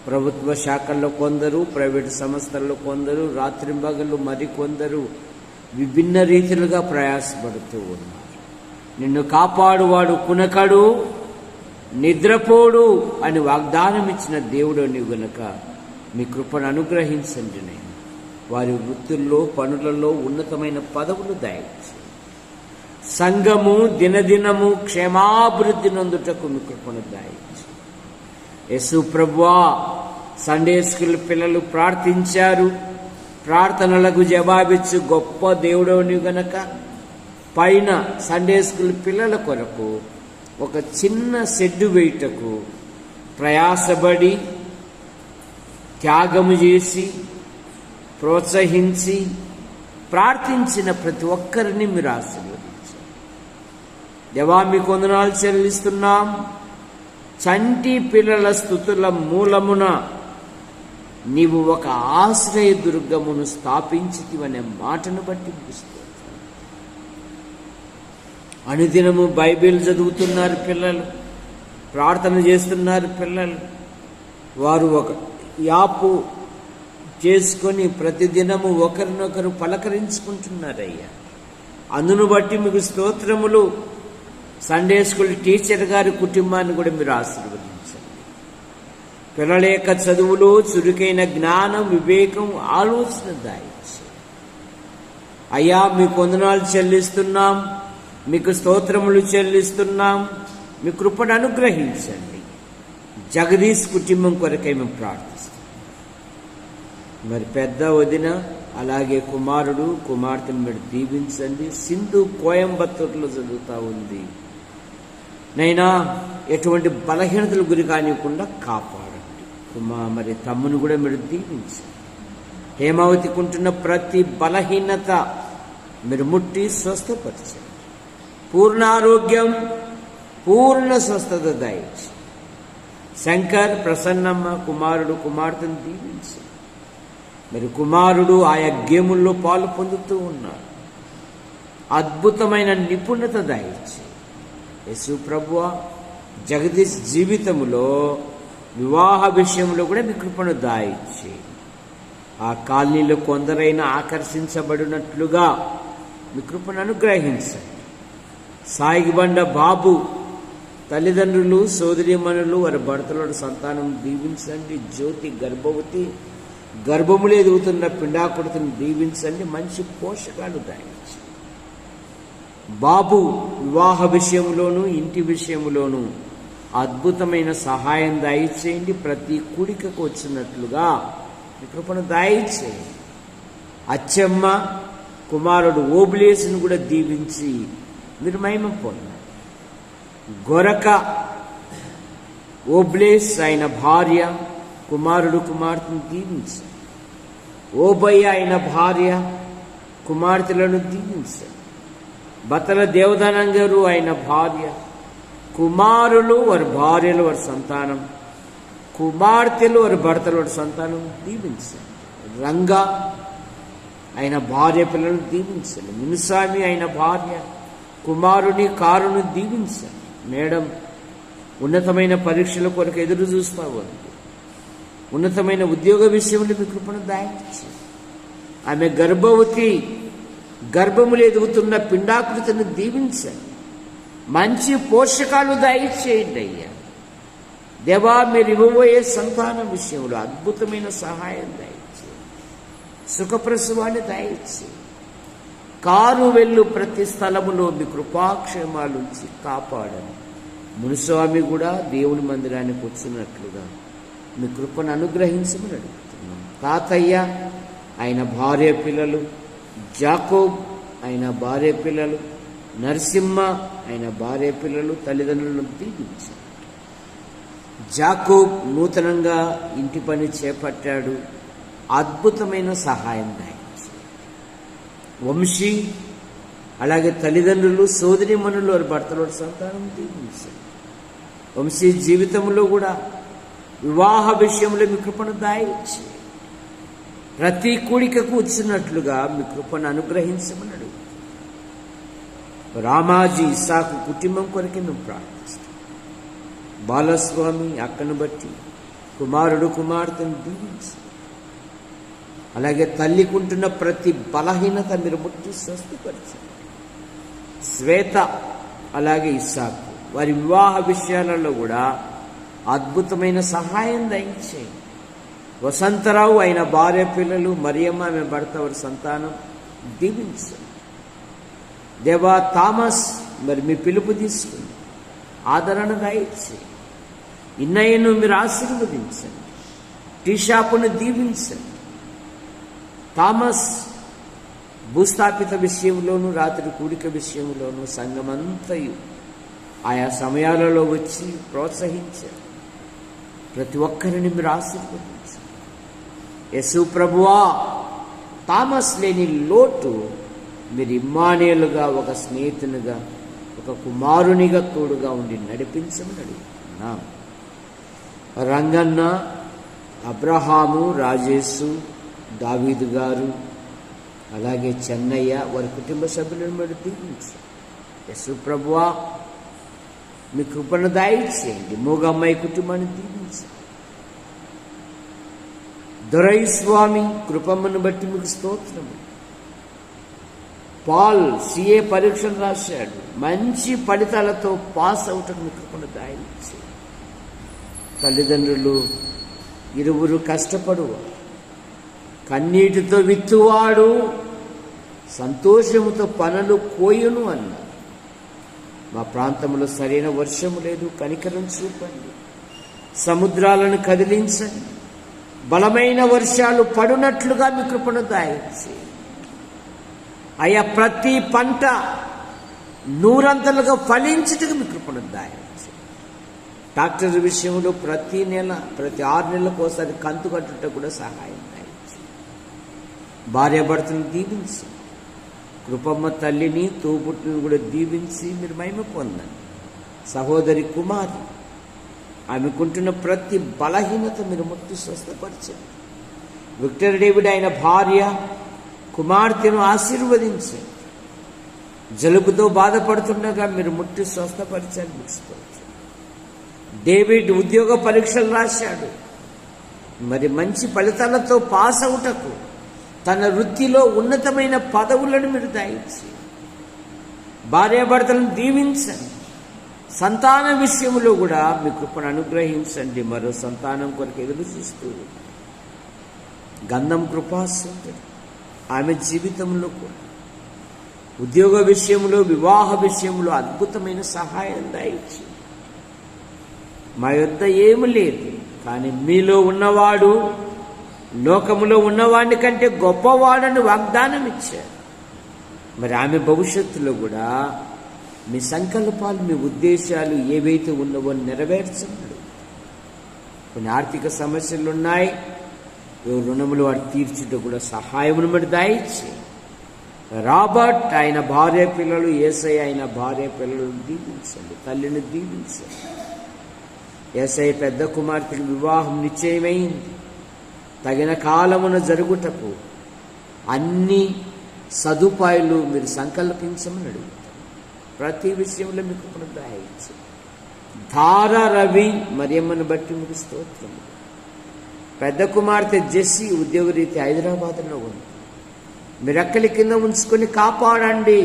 B: ప్రభుత్వ శాఖల్లో కొందరు, ప్రైవేటు సంస్థల్లో కొందరు, రాత్రింబగళ్ళు మరికొందరు విభిన్న రీతిలుగా ప్రయాసపడుతూ ఉన్నారు. నిన్ను కాపాడువాడు కునకడు, నిద్రపోడు అని వాగ్దానం ఇచ్చిన దేవుడు నీవు గనుక మీ కృపను అనుగ్రహించండి. నేను వారి వృత్తుల్లో, పనులలో ఉన్నతమైన పదవులు దయచేయండి. సంఘము దినదినము క్షేమాభివృద్ధి నందుటకు మీ కృపను దయచేయండి. యేసు ప్రభువా, సండే స్కూల్ పిల్లలు ప్రార్థించారు, ప్రార్థనలకు జవాబిచ్చు గొప్ప దేవుడవుని గనక పైన సండే స్కూల్ పిల్లల కొరకు ఒక చిన్న షెడ్డు వేయుటకు ప్రయాసపడి త్యాగము చేసి ప్రోత్సహించి ప్రార్థించిన ప్రతి ఒక్కరిని మీరు ఆశీర్వదించారు. దేవా, మీకు వందనాలు చెల్లిస్తున్నాం. చంటి పిల్లల స్తుతుల మూలమున నీవు ఒక ఆశ్రయ దుర్గమును స్థాపించితివనే మాటను బట్టి ముగిస్తూ అనుదినము బైబిల్ చదువుతున్నారు పిల్లలు, ప్రార్థన చేస్తున్నారు పిల్లలు. వారు ఒక యాపు చేసుకొని ప్రతిదినము ఒకరినొకరు పలకరించుకుంటున్నారయ్యా. అందును బట్టి మీకు స్తోత్రములు. సండే స్కూల్ టీచర్ గారి కుటుంబాన్ని కూడా మీరు ఆశీర్వదించండి. పిల్లల యొక్క చదువులో చురుకైన జ్ఞానం, వివేకం, ఆలోచన దాయించి అయ్యా మీకు వందనాలు చెల్లిస్తున్నాం, మీకు స్తోత్రములు చెల్లిస్తున్నాం. మీ కృపను అనుగ్రహించండి. జగదీష్ కుటుంబం కొరకై మేము ప్రార్థిస్తాం. మరి పెద్ద వదిన అలాగే కుమారుడు కుమార్తెను మీరు దీవించండి. సింధు కోయంబత్తూరులో చదువుతూ ఉంది. నైనా ఎటువంటి బలహీనతలు గురి కానివ్వకుండా కాపాడండి. మరి తమ్మును కూడా మీరు దీవించండి. హేమావతికుంటున్న ప్రతి బలహీనత మీరు ముట్టి స్వస్థపరచండి. పూర్ణ ఆరోగ్యం, పూర్ణ స్వస్థత దయచి శంకర్, ప్రసన్నమ్మ కుమారుడు కుమార్తెను దీవించండి. మరి కుమారుడు ఆయా గేముల్లో పాలు పొందుతూ ఉన్నాడు. అద్భుతమైన నిపుణత దయచి యేసు ప్రభువా, జగదీష్ జీవితంలో వివాహ విషయంలో కూడా మీ కృపను దాయిచ్చి ఆ కాలనీలో కొందరైనా ఆకర్షించబడినట్లుగా మీ కృపను అనుగ్రహించండి. సాయిబండ బాబు తల్లిదండ్రులు, సోదరీమణులు, వారి భర్తల సంతానం దీవించండి. జ్యోతి గర్భవతి, గర్భములు ఎదుగుతున్న పిండాకుడిని దీవించండి. మంచి పోషకాలు దాయించండి. బాబు వివాహ విషయంలోనూ ఇంటి విషయంలోనూ అద్భుతమైన సహాయం దయచేయండి. ప్రతి కూడికకు వచ్చినట్లుగా మీ కృపను దయచేయండి. అచ్చమ్మ కుమారుడు ఓబులేసును కూడా దీవించి మీరు మహిమ పొందండి. గొరక ఓబ్లేస్ ఆయన భార్య, కుమారుడు కుమార్తెను దీవించండి. ఓబయ్య ఆయన భార్య, కుమార్తెలను దీవించండి. బతల దేవదానం గారు ఆయన భార్య, కుమారులు వారి భార్యలు వారి సంతానం, కుమార్తెలు వారి భర్తలు వారి సంతానం దీవించండి. రంగా ఆయన భార్య పిల్లలను దీవించండి. మునిస్వామి ఆయన భార్య, కుమారుని కారును దీవించండి. మేడం ఉన్నతమైన పరీక్షల కొరకు ఎదురు చూస్తూ ఉంది. ఉన్నతమైన ఉద్యోగ విషయంలో మీ కృపను దయచేయండి. ఆమె గర్భవతి, గర్భములు ఎదుగుతున్న పిండాకృతిని దీవించండి. మంచి పోషకాలు దయచేయండి అయ్యా. దేవా, మీరు ఇవ్వబోయే సంతానం విషయంలో అద్భుతమైన సహాయం దయచేయండి. సుఖప్రసవాన్ని దయచేయండి. కారు వెళ్ళు ప్రతి స్థలములో మీ కృపాక్షేమాలు ఉంచి కాపాడండి. మునిస్వామి కూడా దేవుని మందిరానికి వచ్చినట్లుగా మీ కృపను అనుగ్రహించమని అడుగుతున్నాం. తాతయ్య ఆయన భార్య పిల్లలు, జాకోబ్ ఆయన భార్య పిల్లలు, నరసింహ ఆయన భార్య పిల్లలు, తల్లిదండ్రులను దీవించారు. జాకోబ్ నూతనంగా ఇంటి పని చేపట్టాడు. అద్భుతమైన సహాయం దయచేయండి. వంశీ అలాగే తల్లిదండ్రులు, సోదరీమణులు, వారి భర్తల సంతానం దీవించండి. వంశీ జీవితంలో కూడా వివాహ విషయంలో మీ కృపను దయచేయండి. ప్రతి కూడికకు వచ్చినట్లుగా మీ కృపను అనుగ్రహించమని అడుగు. రామాజీ ఇసాకు కుటుంబం కొరకే మేము ప్రార్థిస్తాం. బాలస్వామి అక్కను బట్టి కుమారుడు కుమార్తెను దీవించండి. అలాగే తల్లికుంటున్న ప్రతి బలహీనత మీరు ముట్టి స్వస్థపరచండి. శ్వేత అలాగే ఇస్సాకు వారి వివాహ విషయాలలో కూడా అద్భుతమైన సహాయం దయచేయండి. వసంతరావు ఆయన భార్య పిల్లలు, మరియమ్మ ఆమె భర్త వారి సంతానం దీవించండి. దేవా, థామస్ మరి మీ పిలుపు తీసుకుని ఆదరణ దయచేయండి. ఇన్నయ్యను మీరు ఆశీర్వదించండి. టీ షాపును దీవించండి. థామస్ భూస్థాపిత విషయంలోనూ రాత్రి కూడిక విషయంలోనూ సంఘమంతయు ఆయా సమయాలలో వచ్చి ప్రోత్సహించారు. ప్రతి ఒక్కరిని మీరు ఆశీర్వదించండి. యేసు ప్రభువా, థామస్ లేని లోటు మీరు ఇమ్మానుయేలుగా, ఒక స్నేహితునిగా, ఒక కుమారునిగా తోడుగా ఉండి నడిపించమని అడుగుతున్నా. రంగన్న, అబ్రహాము, రాజేసు, దావీదు గారు, అలాగే చెన్నయ్య, వారి కుటుంబ సభ్యులను మీరు దీవించండి. యేసు ప్రభువా, మీ కృపను దయచేయండి. మూగమ్మాయి కుటుంబాన్ని దీవించండి. దొరై స్వామి కృపమ్మను బట్టి మీకు స్తోత్రము. పాల్ సిఏ పరీక్షలు రాశాడు, మంచి ఫలితాలతో పాస్ అవుటకు మీ కృపను దయచేయండి. తల్లిదండ్రులు ఇరువురు కష్టపడువారు, కన్నీటితో విత్తువాడు సంతోషముతో పనులు కోయును అన్నారు. మా ప్రాంతంలో సరైన వర్షము లేదు, కనికరం చూపండి. సముద్రాలను కదిలించండి. బలమైన వర్షాలు పడునట్లుగా మీ కృపను దయచేయండి. అయ్యా, ప్రతి పంట నూరంతలుగా ఫలించుటకు మీ కృపను దయచేయండి. డాక్టర్ విషయంలో ప్రతి నెల, ప్రతి 6 నెలలకు ఒకసారి కంతు కట్టుట కూడా సహాయం దయచేయండి. భార్యాభర్తను దీవించి, కృపమ్మ తల్లిని, తోబుట్టుని కూడా దీవించి మీరు మహిమ పొందండి. సహోదరి కుమారి, ఆమెకుంటున్న ప్రతి బలహీనత మీరు ముట్టి స్వస్థపరచండి. విక్టర్ డేవిడ్ ఆయన భార్య, కుమార్తెను ఆశీర్వదించండి. జలుబుతో బాధపడుతుండగా మీరు ముట్టి స్వస్థపరచండి, ముగిసిపోవచ్చు. డేవిడ్ ఉద్యోగ పరీక్షలు రాశాడు, మరి మంచి ఫలితాలతో పాస్ అవుటకు తన వృత్తిలో ఉన్నతమైన పదవులను మీరు దయచేయండి. భార్యాభర్తలను దీవించండి. సంతాన విషయంలో కూడా మీ కృపను అనుగ్రహించండి. మరో సంతానం కొరకు ఎదురు చూస్తూ గంధం కృపాసుందరి ఆమె జీవితంలో కూడా ఉద్యోగ విషయంలో, వివాహ విషయంలో అద్భుతమైన సహాయం దయచేయండి. మా యొద్ద ఏమి లేదు, కానీ మీలో ఉన్నవాడు లోకములో ఉన్నవాడి కంటే గొప్పవాడని వాగ్దానం ఇచ్చారు. మరి ఆమె భవిష్యత్తులో కూడా మీ సంకల్పాలు, మీ ఉద్దేశాలు ఏవైతే ఉన్నవో నెరవేర్చండి. కొన్ని ఆర్థిక సమస్యలు ఉన్నాయి, రుణములు వాడు తీర్చుట కూడా సహాయమును మరి దయచేయండి. రాబర్ట్ ఆయన భార్య పిల్లలు, యేసయ్య ఆయన భార్య పిల్లలను దీవించండి. తల్లిని దీవించండి. యేసయ్య పెద్ద కుమార్తెకి వివాహం నిశ్చయమైంది. తగిన కాలమున జరుగుటకు అన్ని సదుపాయాలు మీరు సంకల్పించమని అడుగుతారు. ప్రతి విషయంలో మీకు దయచేయండి. ధార రవి మరియమ్మను బట్టి మీకు స్తోత్రము. పెద్ద కుమార్తె జెస్సీ ఉద్యోగరీతి హైదరాబాద్లో ఉంది. మీరు అక్కడి కింద ఉంచుకొని కాపాడండి.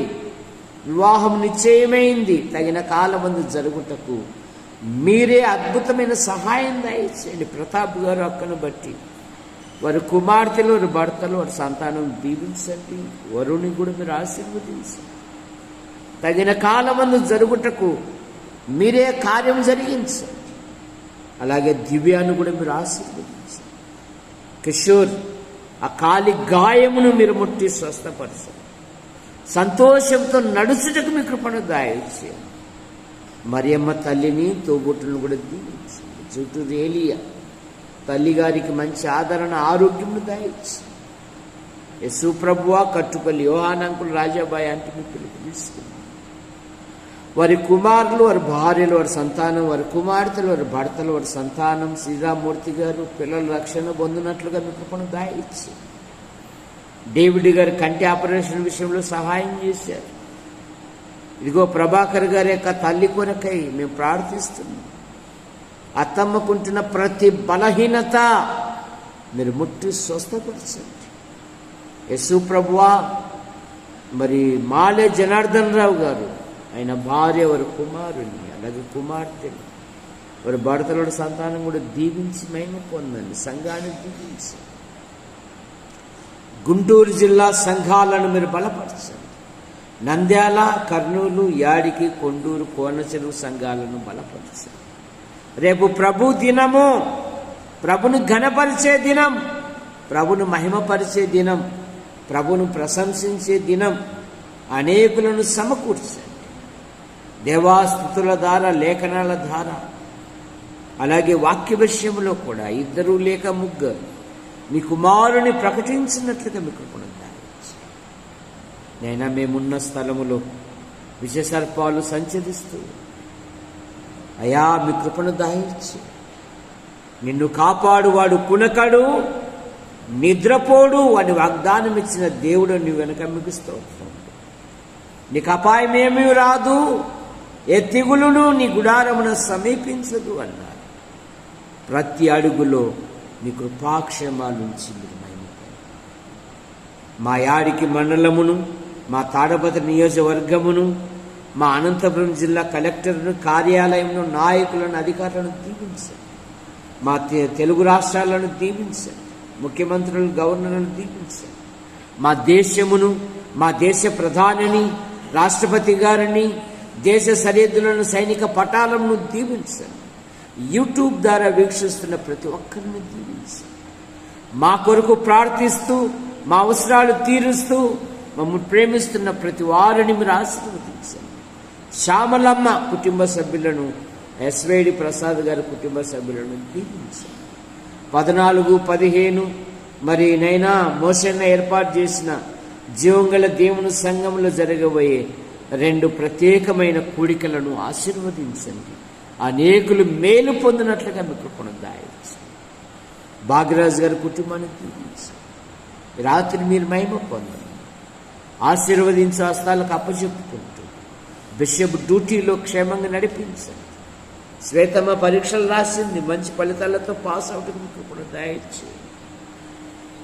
B: వివాహం నిశ్చయమైంది. తగిన కాలమందు జరుగుటకు మీరే అద్భుతమైన సహాయం దయచేయండి. ప్రతాప్ గారు అక్కను బట్టి వారి కుమార్తెలు, వారి భర్తలు, వారి సంతానం దీవించండి. వరుని కూడా మీరు ఆశీర్వదించండి. తగిన కాలమందు జరుగుటకు మీరే కార్యం జరిగించండి. అలాగే దివ్యాన్ని కూడా మీరు ఆశీర్వదించండి. కిషోర్ ఆ కాలి గాయమును మీరు ముట్టి స్వస్థపరచండి. సంతోషంతో నడుచుటకు మీ కృపను దయచేయండి. మరియమ్మ తల్లిని, తోబుట్టును కూడా దీవించండి. చుట్టూ రేలియా తల్లిగారికి మంచి ఆదరణ, ఆరోగ్యమును దయచేయండి. యేసు ప్రభువా, కట్టుపల్లి యోహానంకులు, రాజాబాయి అంటే మీ పిలుపు తీసుకుంది. వారి కుమారులు, వారి భార్యలు, వారి సంతానం, వారి కుమార్తెలు, వారి భర్తలు, వారి సంతానం, శ్రీరామూర్తి గారు పిల్లలు రక్షణ పొందినట్లుగా మీ కృపను దయచేయండి. డేవిడ్ గారి కంటి ఆపరేషన్ విషయంలో సహాయం చేశారు. ఇదిగో ప్రభాకర్ గారి యొక్క తల్లి కొరకై మేము ప్రార్థిస్తున్నాం. అత్తమ్మకుంటున్న ప్రతి బలహీనత మీరు ముట్టి స్వస్థపరచండి. యేసు ప్రభువా, మరి మాలే జనార్దన్ రావు గారు ఆయన భార్య, వారి కుమారుని, అలాగే కుమార్తెని, వారి భర్తల సంతానం కూడా దీవించి మహిమ పొందండి. సంఘాన్ని దీవించి గుంటూరు జిల్లా సంఘాలను మీరు బలపరచండి. నంద్యాల, కర్నూలు, యాడికి, కొండూరు, కోనచెరువు సంఘాలను బలపరచండి. రేపు ప్రభు దినము, ప్రభును ఘనపరిచే దినం, ప్రభును మహిమపరిచే దినం, ప్రభును ప్రశంసించే దినం. అనేకులను సమకూర్చండి దేవాస్తుతుల ద్వారా, లేఖనాల ద్వారా, అలాగే వాక్య విషయంలో కూడా 2 లేక 3 మీ కుమారుని ప్రకటించినట్లుగా మీకు కృపను దాయించి, నైనా మేమున్న స్థలములో విషసర్పాలు సంచరిస్తూ, అయా మీ కృపను దాయించి, నిన్ను కాపాడువాడు కునకడు, నిద్రపోడు అని వాగ్దానం ఇచ్చిన దేవుడు నీ వెనక మీకు స్తోత్రం. నీకు అపాయమేమీ రాదు, ఏ తెగులును నీ గుడారమును సమీపించదు అన్నారు. ప్రతి అడుగులో నీ కృపాక్షేమాలుంచి మీరు మహిమపడండి. మా యాడికి మండలమును, మా తాడపత్రి నియోజకవర్గమును, మా అనంతపురం జిల్లా కలెక్టర్ను, కార్యాలయంలో నాయకులను, అధికారులను దీవించండి. మా తెలుగు రాష్ట్రాలను దీవించండి. ముఖ్యమంత్రులు, గవర్నర్లను దీవించండి. మా దేశమును, మా దేశ ప్రధానిని, రాష్ట్రపతి గారిని, దేశ సరిహద్దులను, సైనిక పటాలను దీవించండి. యూట్యూబ్ ద్వారా వీక్షిస్తున్న ప్రతి ఒక్కరిని దీవించండి. మా కొరకు ప్రార్థిస్తూ, మా అవసరాలు తీరుస్తూ మమ్మల్ని ప్రేమిస్తున్న ప్రతి వారిని మీరు ఆశీర్వదించండి. శ్యామలమ్మ కుటుంబ సభ్యులను, ఎస్వేడి ప్రసాద్ గారి కుటుంబ సభ్యులను దీవించండి. 14, 15 మరి నైనా మోసన్న ఏర్పాటు చేసిన జీవంగల దేవుని సంఘంలో జరగబోయే 2 ప్రత్యేకమైన కూడికలను ఆశీర్వదించండి. అనేకులు మేలు పొందినట్లుగా మీ కృపను దాయించండి. భాగ్యరాజు గారి కుటుంబాన్ని దీవించండి. రాత్రి మీరు మహిమ పొందండి. ఆశీర్వదించే హస్తాలకు అప్పచెప్పుకుంటూ బిషప్ డ్యూటీలో క్షేమంగా నడిపించండి. శ్వేతమ్మ పరీక్షలు రాసింది, మంచి ఫలితాలతో పాస్ అవుతుంది. మీకు కూడా దయచేయండి.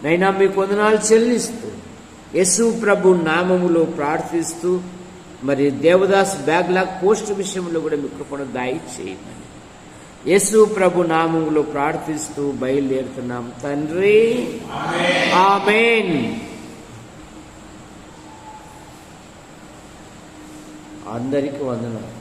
B: నైనా మీకు వందనాలు చెల్లిస్తూ యేసు ప్రభు నామములో ప్రార్థిస్తూ, మరి దేవదాస్ బ్యాక్లాగ్ పోస్ట్ విషయంలో కూడా మీ కృపను దయచేయండి. యేసు ప్రభు నామములో ప్రార్థిస్తూ బయలుదేరుతున్నాం తండ్రి, ఆమేన్. అందరికీ వందనాలు.